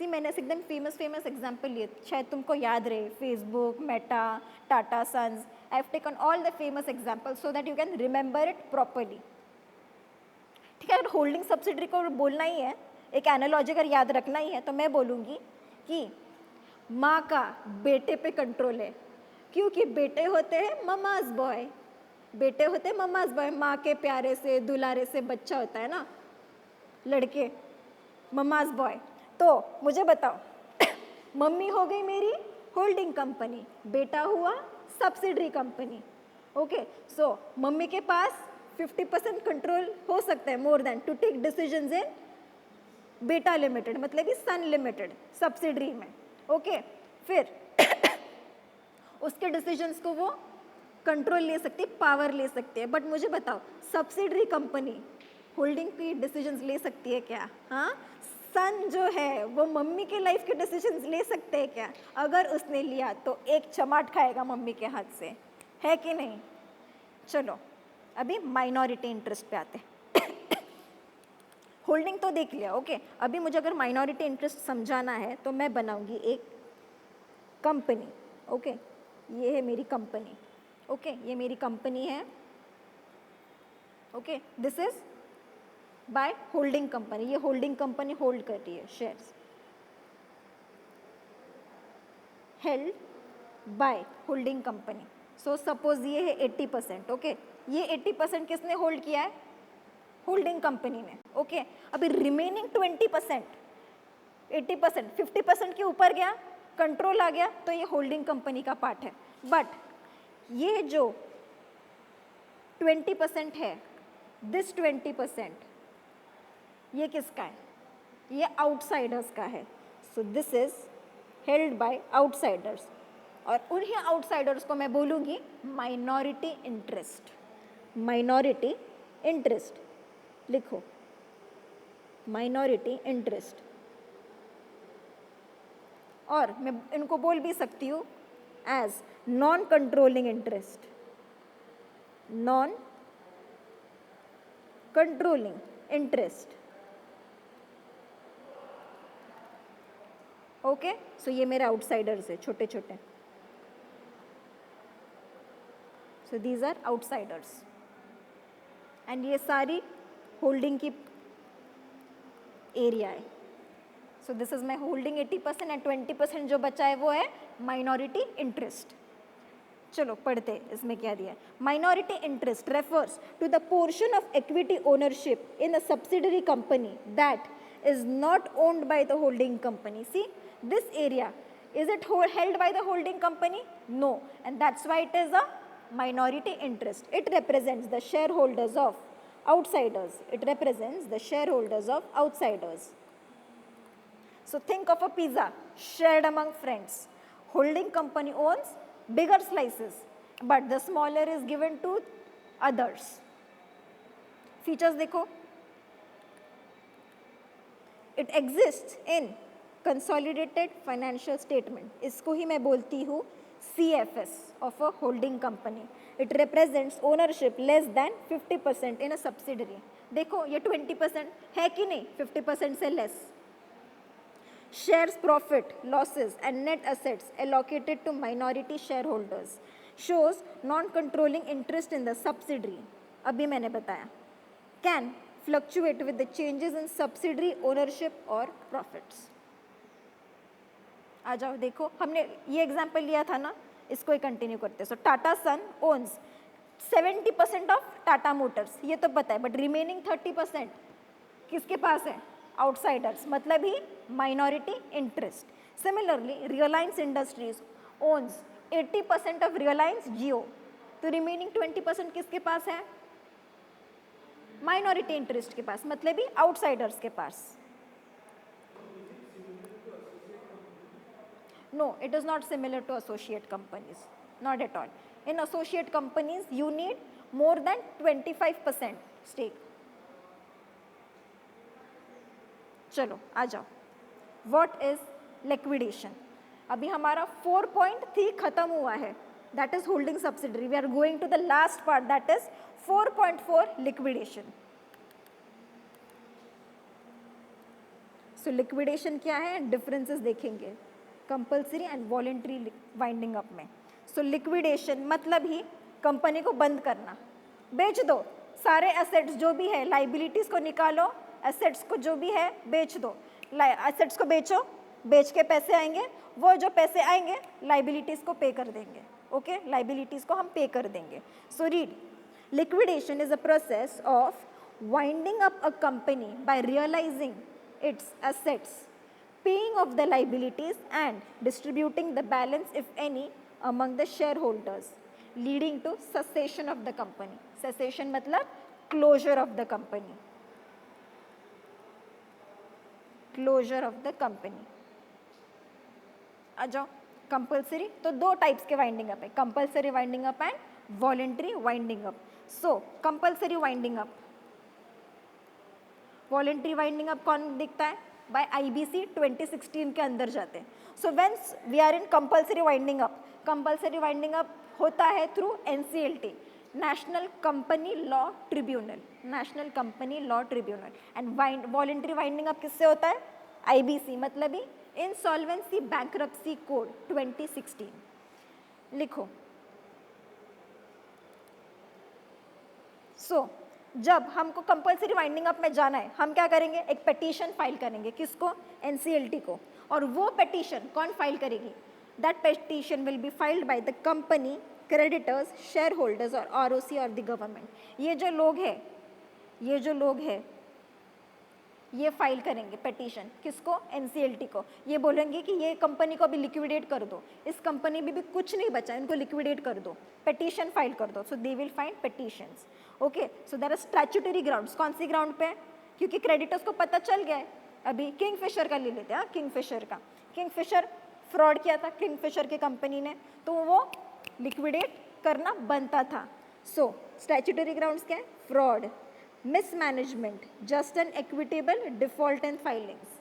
सी मैंने ऐसे एकदम फेमस एग्जाम्पल लिए, शायद तुमको याद रहे, Facebook, Meta, Tata Sons. I have taken all the famous example so that you can remember it properly. ठीक है, अगर होल्डिंग सब्सिडरी को बोलना ही है, एक एनालॉजी अगर याद रखना ही है, तो मैं बोलूँगी कि माँ का बेटे पे कंट्रोल है, क्योंकि बेटे होते हैं ममाज बॉय, बेटे होते हैं ममाज बॉय. माँ के प्यारे से दुलारे से बच्चा होता है ना, लड़के, ममाज बॉय. तो मुझे बताओ, मम्मी हो गई मेरी होल्डिंग कंपनी, बेटा हुआ subsidiary company. Okay, so mummy के पास 50% कंट्रोल हो सकता है, more than, to take decisions in बेटा लिमिटेड, मतलब कि सन लिमिटेड सब्सिडरी में. ओके, फिर उसके डिसीजंस को वो कंट्रोल ले सकती है, पावर ले सकती है. बट मुझे बताओ, सब्सिडरी कंपनी होल्डिंग की डिसीजंस ले सकती है क्या? हाँ, सन जो है वो मम्मी के लाइफ के डिसीजंस ले सकते हैं क्या? अगर उसने लिया तो एक चमाट खाएगा मम्मी के हाथ से, है कि नहीं? चलो अभी माइनॉरिटी इंटरेस्ट पे आते हैं. होल्डिंग तो देख लिया. ओके, अभी मुझे अगर माइनॉरिटी इंटरेस्ट समझाना है तो मैं बनाऊंगी एक कंपनी. ओके, ये है मेरी कंपनी. ओके, ये मेरी कंपनी है. Okay, this is by holding company. ये होल्डिंग कंपनी होल्ड कर रही है shares, held by holding company. So suppose ये है 80%. ओके, ये 80% किसने होल्ड किया है? होल्डिंग कंपनी ने. ओके, अभी रिमेनिंग 20%, 80%, 50% के ऊपर गया, कंट्रोल आ गया, तो ये होल्डिंग कंपनी का पार्ट है. बट ये जो 20% है, दिस 20% ये किसका है? ये आउटसाइडर्स का है. So this is held by outsiders, और उन्हीं आउटसाइडर्स को मैं बोलूँगी माइनॉरिटी इंटरेस्ट. माइनॉरिटी इंटरेस्ट लिखो, माइनॉरिटी इंटरेस्ट. और मैं इनको बोल भी सकती हूँ as non controlling interest, non controlling interest. Okay, so ये मेरे आउटसाइडर्स है, छोटे छोटे. So these are outsiders, and ये सारी होल्डिंग की एरिया है. So this is my holding 80% and 20% जो बचा है वो है माइनॉरिटी इंटरेस्ट. चलो पढ़ते हैं इसमें क्या दिया है. Minority interest refers to the portion of equity ownership in a subsidiary company that is not owned by the holding company. See, this area, is it held by the holding company? No, and that's why it is a minority interest. It represents the shareholders of outsiders. It represents the shareholders of outsiders. So think of a pizza shared among friends. Holding company owns bigger slices, but the smaller is given to others. Features देखो, it exist in consolidated financial statement. इसको ही मैं बोलती हूँ CFS of a holding company. It represents ownership less than 50% in a subsidiary. देखो ये 20% है कि नहीं, 50% से less. Shares profit, losses and net assets allocated to minority share holders shows non controlling interest in the subsidiary. अभी मैंने बताया can fluctuate with the changes in subsidiary ownership or profits. आ जाओ देखो, हमने ये एग्जाम्पल लिया था ना, इसको ही कंटिन्यू करते हैं. सो टाटा सन ओन्स 70% ऑफ टाटा मोटर्स, ये तो पता है, बट रिमेनिंग 30% किसके पास है? आउटसाइडर्स, मतलब ही minority interest. Similarly Reliance Industries owns 80% of Reliance Jio, तो रिमेनिंग 20% किसके पास है? माइनॉरिटी इंटरेस्ट के पास, मतलब ही आउटसाइडर्स के पास. No, it is not similar to associate companies, not at all. In associate companies you need more than 25% stake. चलो आ जाओ, व्हाट इज लिक्विडेशन. अभी हमारा 4.3 खत्म हुआ है, that is holding subsidiary. We are going to the last part, that is 4.4 liquidation. So liquidation क्या है, डिफरेंसेस देखेंगे compulsory and voluntary winding up में। सो लिक्विडेशन मतलब ही कंपनी को बंद करना, बेच दो सारे एसेट्स जो भी है, लाइबिलिटीज को निकालो, एसेट्स को जो भी है बेच दो, एसेट्स को बेचो, बेच के पैसे आएंगे, वो जो पैसे आएंगे लाइबिलिटीज को पे कर देंगे। ओके, लाइबिलिटीज को हम पे कर देंगे। So read, liquidation is a process of winding up a company by realizing its assets, paying off the liabilities and distributing the balance if any among the shareholders, leading to cessation of the company. Cessation मतलब closure of the company, closure of the company। आ जाओ, compulsory तो दो types के winding up है, compulsory winding up and voluntary winding up. So compulsory winding up, voluntary winding up कौन दिखता है, bye IBC 2016 के अंदर जाते हैं। So whence we are in compulsory winding up, compulsory winding up होता है through NCLT, national company law tribunal, national company law tribunal. And voluntary winding up किससे होता है, आईबीसी मतलब ही इंसॉल्वेंसी बैंक्रप्सी कोड 2016। लिखो, सो जब हमको कंपल्सरी वाइंडिंग अप में जाना है, हम क्या करेंगे, एक पिटीशन फाइल करेंगे, किसको, एनसीएलटी को। और वो पिटीशन कौन फाइल करेगी, that petition will be filed by the company, creditors, share holders और आरओसी और द गवर्नमेंट। ये जो लोग हैं ये फाइल करेंगे पिटीशन, किसको, एनसीएलटी को। ये बोलेंगे कि ये कंपनी को अभी लिक्विडेट कर दो, इस कंपनी में भी कुछ नहीं बचा, इनको लिक्विडेट कर दो, पिटीशन फाइल कर दो। So they will file petitions. Okay, so there are statutory grounds. कौन सी ग्राउंड पे, क्योंकि क्रेडिटर्स को पता चल गया है, अभी किंगफिशर का ले लेते हैं, किंगफिशर का, किंगफिशर फ्रॉड किया था किंगफिशर की कंपनी ने, तो वो लिक्विडेट करना बनता था। सो स्टैट्यूटरी ग्राउंड्स क्या है, fraud, mismanagement, just and equitable default and filings.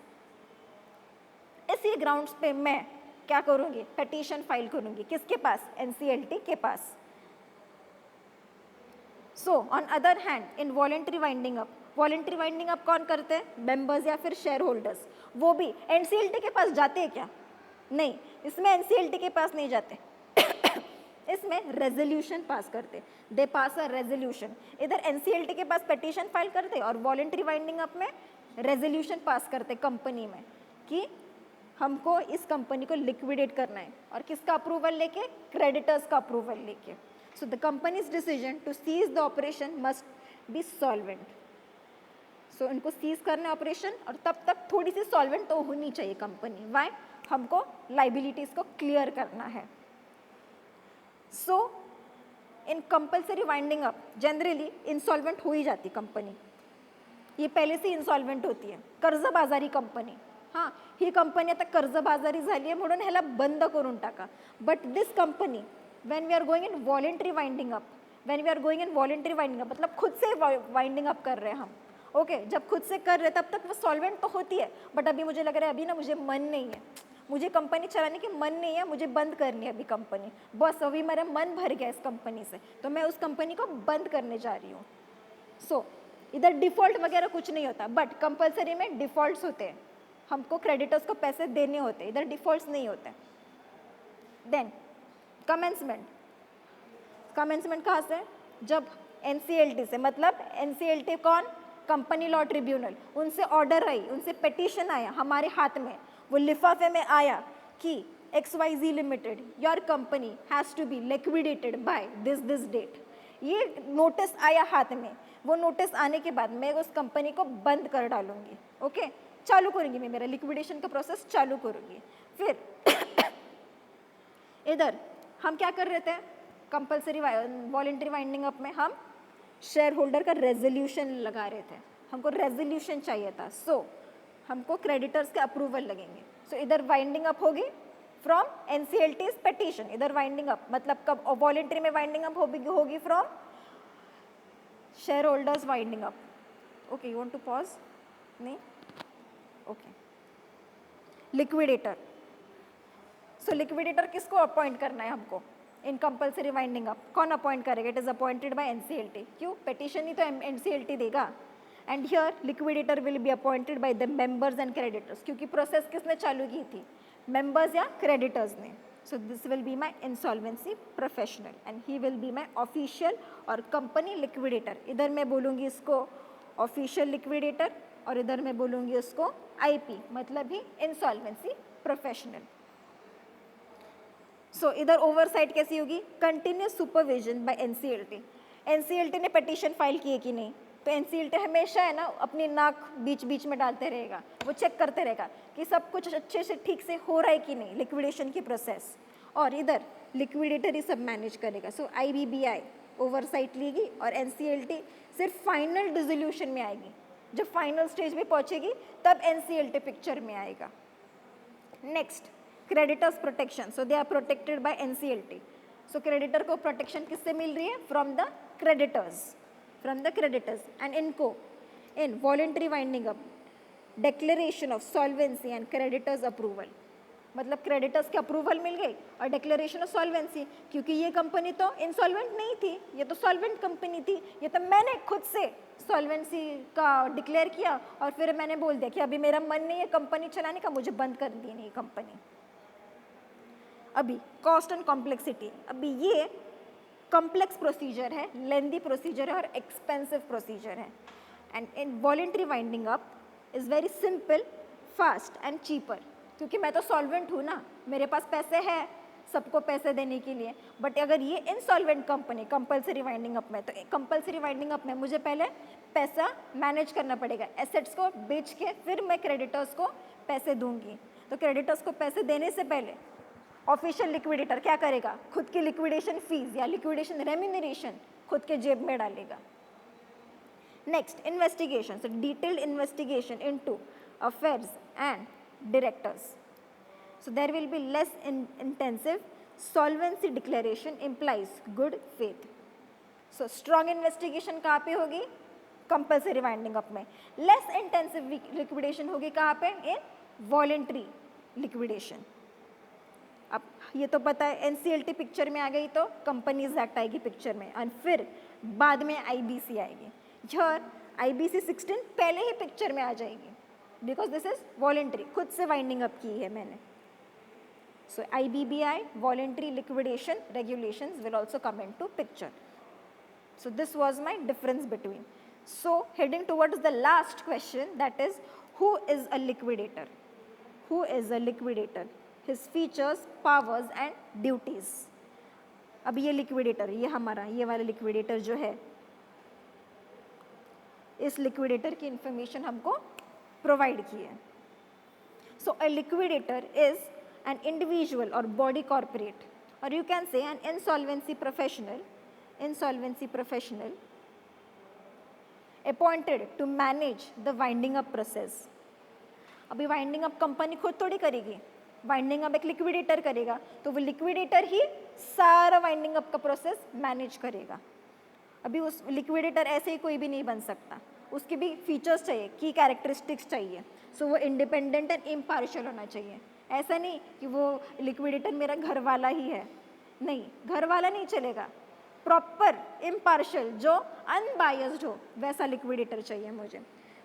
इसी ग्राउंड्स पे मैं क्या करूंगी, पिटीशन फाइल करूंगी, किसके पास, एनसीएलटी के पास। So on other hand in voluntary winding up, voluntary winding up कौन करते हैं, मेंबर्स या फिर शेयर होल्डर्स। वो भी एनसीएलटी के पास जाते हैं क्या, नहीं, इसमें एनसीएलटी के पास नहीं जाते इसमें रेजोल्यूशन पास करते, दे पास अ रेजोल्यूशन। इधर एनसीएलटी के पास पिटीशन फाइल करते और वॉलेंट्री वाइंडिंग अप में रेजोल्यूशन पास करते कंपनी में कि हमको इस कंपनी को लिक्विडेट करना है, और किसका अप्रूवल लेके, क्रेडिटर्स का अप्रूवल लेके। So the companies decision to cease the operation must be solvent. So इनको सीज करना ऑपरेशन, और तब तक थोड़ी सी सॉल्वेंट तो होनी चाहिए कंपनी। वाई, हमको लाइबिलिटीज को क्लियर करना है। So in compulsory winding up generally insolvent हो ही जाती कंपनी, ये पहले से इंसॉल्वेंट होती है, कर्जबाजारी कंपनी। हां, ही कंपनी आता कर्जबाजारी झाली आहे म्हणून ह्याला बंद करून टाका। But this company when we are going in voluntary winding up, when we are going in voluntary winding up मतलब खुद से वाइंडिंग अप कर रहे हैं हम। ओके, जब खुद से कर रहे हैं तब तक वो सॉल्वेंट तो होती है, बट अभी मुझे लग रहा है अभी ना मुझे मन नहीं है, मुझे कंपनी चलाने की मन नहीं है, मुझे बंद करनी है अभी कंपनी, बस अभी मेरा मन भर गया इस कंपनी से, तो मैं उस कंपनी को बंद करने जा रही हूँ। सो इधर डिफ़ॉल्ट वगैरह कुछ नहीं होता, बट कंपलसरी में डिफ़ॉल्ट्स होते हैं, हमको क्रेडिटर्स को पैसे देने होते हैं, इधर डिफ़ॉल्ट्स नहीं होते। देन कमेंसमेंट, कमेंसमेंट कहाँ से, जब एनसीएलटी से, मतलब एनसीएलटी कौन, कंपनी लॉ ट्रिब्यूनल, उनसे ऑर्डर आई, उनसे पिटीशन आया हमारे हाथ में, वो लिफाफे में आया कि XYZ limited your company has to be liquidated by this date, ये नोटिस आया हाथ में, वो नोटिस आने के बाद मैं उस कंपनी को बंद कर डालूंगी। ओके, चालू करूंगी, मैं मेरा लिक्विडेशन का प्रोसेस चालू करूंगी। फिर इधर हम क्या कर रहे थे, कंपलसरी वॉलेंट्री वाइंडिंग अप में हम शेयर होल्डर का रेजोल्यूशन लगा रहे थे, हमको रेजोल्यूशन चाहिए था। सो हमको क्रेडिटर्स के अप्रूवल लगेंगे। सो इधर वाइंडिंग अप होगी फ्रॉम एनसीएलटीज पिटीशन, इधर वाइंडिंग अप मतलब कब, वॉलेंट्री में वाइंडिंग अप होगी from share holders winding up. Okay, you want to pause, नहीं, ओके। लिक्विडेटर, सो लिक्विडेटर किसको अपॉइंट करना है हमको इन कंपलसरी वाइंडिंग अप, कौन अपॉइंट करेगा, it is appointed by NCLT. क्यों, पिटीशन ही तो एनसीएलटी देगा, and here liquidator will be appointed by the members and creditors, क्योंकि प्रोसेस किसने चालू की थी, मेंबर्स या क्रेडिटर्स ने. So this will be my insolvency professional and he will be my official और कंपनी लिक्विडेटर. इधर मैं बोलूँगी इसको ऑफिशियल लिक्विडेटर और इधर मैं बोलूँगी उसको आईपी, मतलब ही इंसॉल्वेंसी प्रोफेशनल. सो इधर ओवरसाइट कैसी होगी, continuous supervision by NCLT. NCLT ने पिटीशन फाइल की है कि नहीं, तो एनसीएलटी हमेशा है ना अपनी नाक बीच बीच में डालते रहेगा, वो चेक करते रहेगा कि सब कुछ अच्छे से ठीक से हो रहा है कि नहीं लिक्विडेशन की प्रोसेस. और इधर लिक्विडेटर ही सब मैनेज करेगा. सो आईबीबीआई ओवरसाइट लेगी और एनसीएलटी सिर्फ फाइनल डिसोल्यूशन में आएगी. जब फाइनल स्टेज में पहुंचेगी तब एनसीएलटी पिक्चर में आएगा. Next, creditors protection. So they are protected by NCLT. So creditor को प्रोटेक्शन किससे मिल रही है, फ्रॉम द क्रेडिटर्स, एंड इनको in voluntary winding up, declaration of solvency and creditors approval. मतलब क्रेडिटर्स की अप्रूवल मिल गई और डिक्लेरेशन ऑफ सॉल्वेंसी, क्योंकि ये कंपनी तो इंसॉल्वेंट नहीं थी, ये तो सॉल्वेंट कंपनी थी. ये तो मैंने खुद से सॉल्वेंसी का डिक्लेयर किया और फिर मैंने बोल दिया कि अभी मेरा मन नहीं है कंपनी चलाने का, मुझे बंद कर दी नहीं कंपनी. अभी कॉस्ट एंड कॉम्प्लेक्सिटी, अभी ये कॉम्प्लेक्स प्रोसीजर है, लेंदी प्रोसीजर है और एक्सपेंसिव प्रोसीजर है. And in voluntary winding up is very simple, fast and cheaper, क्योंकि मैं तो सॉल्वेंट हूँ ना, मेरे पास पैसे हैं सबको पैसे देने के लिए. बट अगर ये insolvent company compulsory winding up में, तो कंपलसरी वाइंडिंग अप में मुझे पहले पैसा मैनेज करना पड़ेगा, एसेट्स को बेच के फिर मैं क्रेडिटर्स को पैसे दूंगी. तो क्रेडिटर्स को पैसे देने से पहले ऑफिशियल लिक्विडेटर क्या करेगा, खुद की लिक्विडेशन फीस या लिक्विडेशन रेम्यूनरेशन खुद के जेब में डालेगा. Next, investigation. So detailed investigation into affairs and directors. So there will be less intensive. Solvency declaration implies good faith. So strong investigation कहाँ पे होगी, compulsory winding up में. Less intensive liquidation होगी कहाँ पे, in voluntary liquidation. अब ये तो पता है NCLT पिक्चर में आ गई तो कंपनीज एक्ट आएगी पिक्चर में और फिर बाद में IBC आएगी. Here IBC 16 पहले ही पिक्चर में आ जाएगी, because this is voluntary, खुद से वाइंडिंग अप की है मैंने. So IBBI voluntary liquidation regulations will also come into picture. So this was my difference between. So heading towards the last question, that is, who is a liquidator? Who is a liquidator? His features, powers and duties. अब ये liquidator, ये हमारा ये वाला liquidator जो है, इस liquidator की information हमको प्रोवाइड की है. So a liquidator is an individual और बॉडी कॉर्पोरेट, और you can say an insolvency professional appointed to manage the winding up process. अभी वाइंडिंग अप कंपनी खुद थोड़ी करेगी, वाइंडिंग अप एक लिक्विडेटर करेगा, तो वो लिक्विडेटर ही सारा वाइंडिंग अप का प्रोसेस मैनेज करेगा. अभी उस लिक्विडेटर ऐसे ही कोई भी नहीं बन सकता, उसके भी फीचर्स चाहिए, की कैरेक्टरिस्टिक्स चाहिए. सो वो इंडिपेंडेंट एंड इम्पार्शियल होना चाहिए. ऐसा नहीं कि वो लिक्विडेटर मेरा घर वाला ही है, नहीं, घर वाला नहीं चलेगा. प्रॉपर इम्पार्शियल जो अनबायस्ड हो वैसा लिक्विडेटर चाहिए मुझे.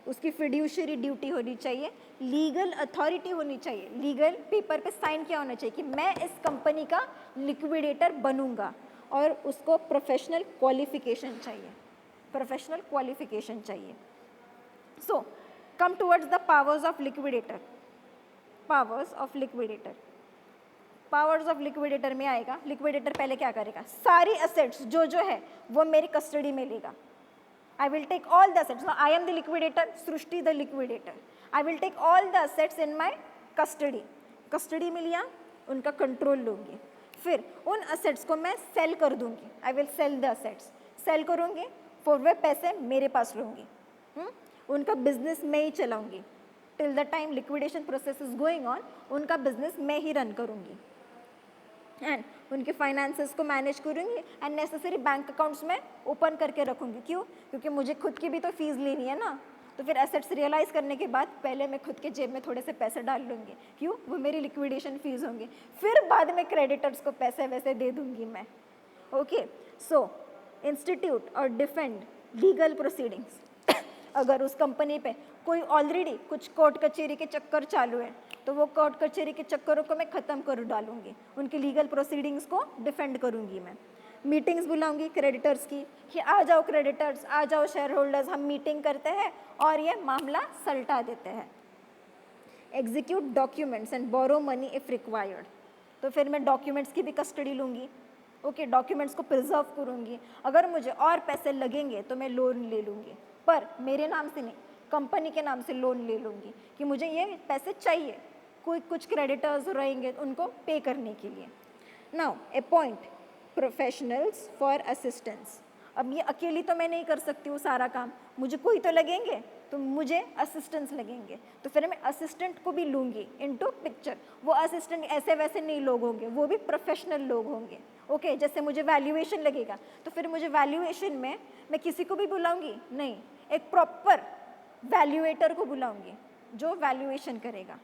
उसकी फिड्यूशरी ड्यूटी होनी चाहिए, लीगल अथॉरिटी होनी चाहिए, लीगल पेपर पे साइन किया होना चाहिए कि मैं इस कंपनी का लिक्विडेटर बनूंगा, और उसको प्रोफेशनल क्वालिफिकेशन चाहिए. So come towards the powers of liquidator. Powers of liquidator में आएगा, लिक्विडेटर पहले क्या करेगा, सारी एसेट्स जो है वो मेरी कस्टडी में लेगा. I will take all the assets. I am the liquidator, Srishti the liquidator. I will take all the assets in my custody में लिया, उनका कंट्रोल लूँगी. फिर उन एसेट्स को मैं सेल कर दूँगी. I will sell the assets, sell करूँगी, फिर वे पैसे मेरे पास लूँगी. उनका बिजनेस मैं ही चलाऊँगी. Till the time liquidation process is going on, उनका बिजनेस मैं ही रन करूँगी एंड उनके फाइनेंसेस को मैनेज करूँगी एंड नेसेसरी बैंक अकाउंट्स में ओपन करके रखूँगी. क्यों? क्योंकि मुझे खुद की भी तो फीस लेनी है ना. तो फिर एसेट्स रियलाइज़ करने के बाद पहले मैं खुद के जेब में थोड़े से पैसे डाल लूँगी. क्यों? वो मेरी लिक्विडेशन फीस होंगी. फिर बाद में क्रेडिटर्स को पैसे वैसे दे दूँगी मैं. ओके, सो इंस्टीट्यूट और डिफेंड लीगल प्रोसीडिंग्स. अगर उस कंपनी पे कोई ऑलरेडी कुछ कोर्ट कचहरी के चक्कर चालू है तो वो कोर्ट कचहरी के चक्करों को मैं ख़त्म कर डालूंगी, उनकी लीगल प्रोसीडिंग्स को डिफेंड करूंगी मैं। मीटिंग्स बुलाऊंगी क्रेडिटर्स की कि आ जाओ क्रेडिटर्स, आ जाओ शेयर होल्डर्स, हम मीटिंग करते हैं और ये मामला सलटा देते हैं। Execute documents and borrow money if required, तो फिर मैं डॉक्यूमेंट्स की भी कस्टडी लूँगी। ओके, डॉक्यूमेंट्स को प्रिजर्व करूँगी। अगर मुझे और पैसे लगेंगे तो मैं लोन ले लूँगी, पर मेरे नाम से नहीं, कंपनी के नाम से लोन ले लूँगी कि मुझे ये पैसे चाहिए, कोई कुछ क्रेडिटर्स रहेंगे उनको पे करने के लिए। Now appoint professionals for assistance. अब ये अकेली तो मैं नहीं कर सकती हूँ सारा काम, मुझे कोई तो लगेंगे, तो मुझे असिस्टेंट्स लगेंगे, तो फिर मैं असिस्टेंट को भी लूँगी इनटू पिक्चर। वो असिस्टेंट ऐसे वैसे नहीं लोग होंगे, वो भी प्रोफेशनल लोग होंगे। ओके, जैसे मुझे वैल्यूएशन लगेगा तो फिर मुझे वैल्यूएशन में मैं किसी को भी बुलाऊंगी नहीं, एक प्रॉपर वैल्यूएटर को बुलाऊंगी जो वैल्यूएशन करेगा।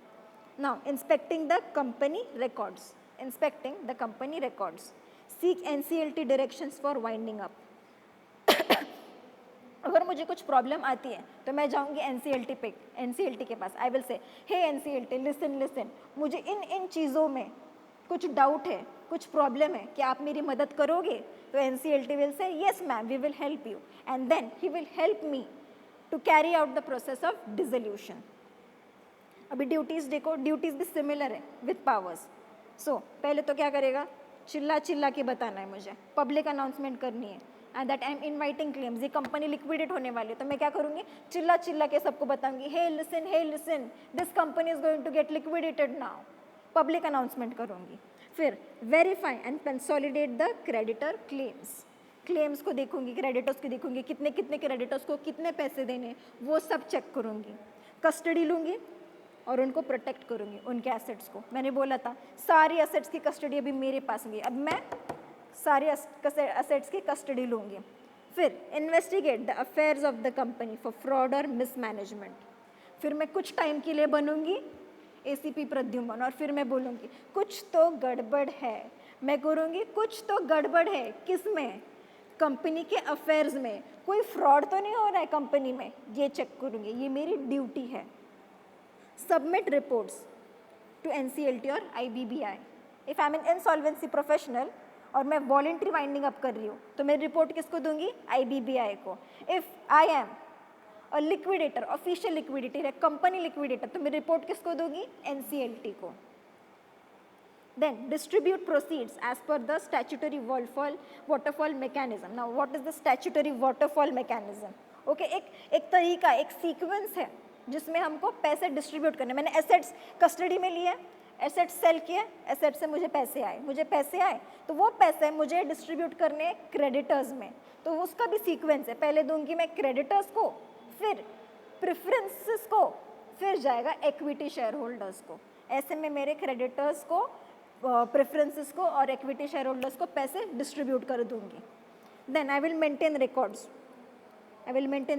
Now inspecting the company records, inspecting the company records. Seek NCLT directions for winding up. अगर मुझे कुछ प्रॉब्लम आती है तो मैं जाऊंगी NCLT के पास। I will say hey NCLT listen, मुझे इन चीज़ों में कुछ डाउट है, कुछ प्रॉब्लम है, क्या आप मेरी मदद करोगे? तो NCLT will say yes ma'am, we will help you, and then he will help me to carry out the process of dissolution. अभी ड्यूटीज़ देखो, ड्यूटीज़ भी सिमिलर है विथ पावर्स। सो पहले तो क्या करेगा, चिल्ला के बताना है मुझे, पब्लिक अनाउंसमेंट करनी है and that I am inviting claims. ये कंपनी लिक्विडेट होने वाली है, तो मैं क्या करूँगी, चिल्ला के सबको बताऊंगी hey listen, this company is going to get liquidated now, public announcement करूँगी। फिर verify and consolidate the creditor claims को देखूंगी, क्रेडिटर्स को देखूंगी, कितने क्रेडिटर्स को कितने पैसे देने, वो सब चेक करूँगी। कस्टडी लूँगी और उनको प्रोटेक्ट करूँगी, उनके एसेट्स को। मैंने बोला था सारी एसेट्स की कस्टडी अभी मेरे पास होगी, अब मैं सारे एसेट्स की कस्टडी लूँगी। फिर investigate the affairs of the company for fraud और मिसमैनेजमेंट। फिर मैं कुछ टाइम के लिए बनूंगी ACP प्रद्युम्न और फिर मैं बोलूँगी कुछ तो गड़बड़ है, मैं करूँगी कुछ तो गड़बड़ है। किस में? कंपनी के अफेयर्स में, कोई फ्रॉड तो नहीं हो रहा है कंपनी में, ये चेक करूँगी, ये मेरी ड्यूटी है। सबमिट रिपोर्ट्स टू NCLT और IBBI। If I am an insolvency professional और मैं वॉलेंट्री वाइंडिंग अप कर रही हूँ तो मैं रिपोर्ट किसको दूंगी, IBBI को। इफ़ आई एम और लिक्विडेटर, ऑफिशियल लिक्विडेटर है, कंपनी लिक्विडेटर, तो मैं रिपोर्ट किसको दूंगी, NCLT को। Then distribute proceeds as per the statutory waterfall mechanism. Now what is the statutory waterfall mechanism? Okay, एक तरीका, एक सीक्वेंस है जिसमें हमको पैसे डिस्ट्रीब्यूट करने। मैंने एसेट्स कस्टडी में लिए, एसेट्स सेल किए, एसेट से मुझे पैसे आए, तो वो पैसे मुझे डिस्ट्रीब्यूट करने क्रेडिटर्स में, तो उसका भी सीक्वेंस है। पहले दूंगी मैं क्रेडिटर्स को, फिर प्रेफरेंसेस को, फिर जाएगा इक्विटी शेयर होल्डर्स को। ऐसे में मेरे क्रेडिटर्स को, प्रेफरेंसेस को और इक्विटी शेयर होल्डर्स को पैसे डिस्ट्रीब्यूट कर दूंगी। Then I will maintain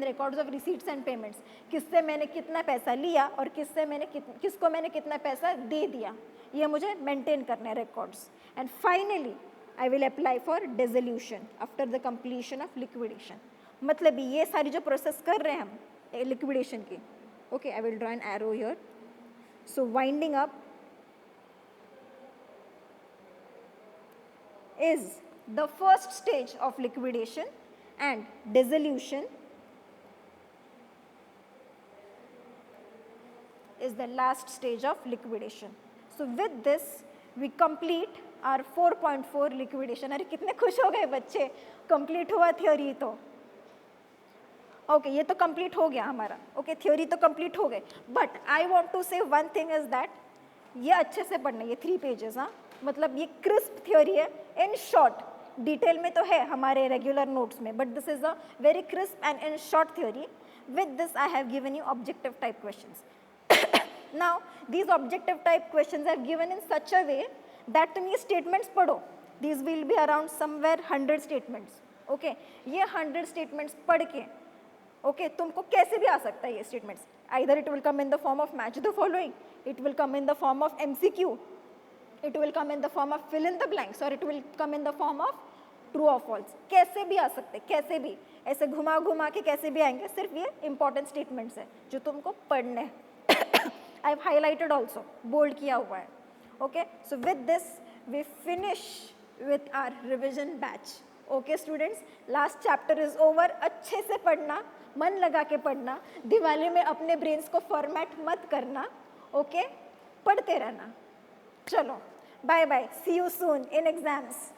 records of receipts and payments. किससे मैंने कितना पैसा लिया और किसको मैंने कितना पैसा दे दिया, ये मुझे मेंटेन करना है records. And finally I will apply for dissolution after the completion of liquidation. मतलब ये सारी जो प्रोसेस कर रहे हैं हम लिक्विडेशन की, okay, I will draw an arrow here. So winding up is the first stage of liquidation and dissolution is the last stage of liquidation. So with this we complete our 4.4 liquidation. अरे कितने खुश हो गए बच्चे, complete हुआ theory तो। Okay, ये तो कंप्लीट हो गया हमारा। ओके, थ्योरी तो कंप्लीट हो गए, बट आई वांट टू से वन थिंग इज दैट ये अच्छे से पढ़ना, ये 3 पेजेस, हाँ, मतलब ये क्रिस्प थ्योरी है। इन शॉर्ट, डिटेल में तो है हमारे रेगुलर नोट्स में, but this is a very crisp and in short theory. With this I have given you objective type questions. Now these objective type questions are given in such a way that तुम ये statements पढ़ो, these will be around somewhere 100 statements. Okay, ये 100 statements पढ़ के, okay, तुमको कैसे भी आ सकता है ये statements. Either it will come in the form of match the following, it will come in the form of MCQ, it will come in the form of fill in the blanks, or it will come in the form of true और false, कैसे भी आ सकते, कैसे भी, ऐसे घुमा घुमा के कैसे भी आएंगे, सिर्फ ये इंपॉर्टेंट स्टेटमेंट्स है जो तुमको पढ़ने हैं। I have highlighted also, bold किया हुआ है। Okay, so with this we finish with our revision batch. Okay students, last chapter is over. अच्छे से पढ़ना, मन लगा के पढ़ना, दिवाली में अपने ब्रेन्स को फॉर्मेट मत करना। ओके, पढ़ते रहना। चलो, bye bye, see you soon in exams.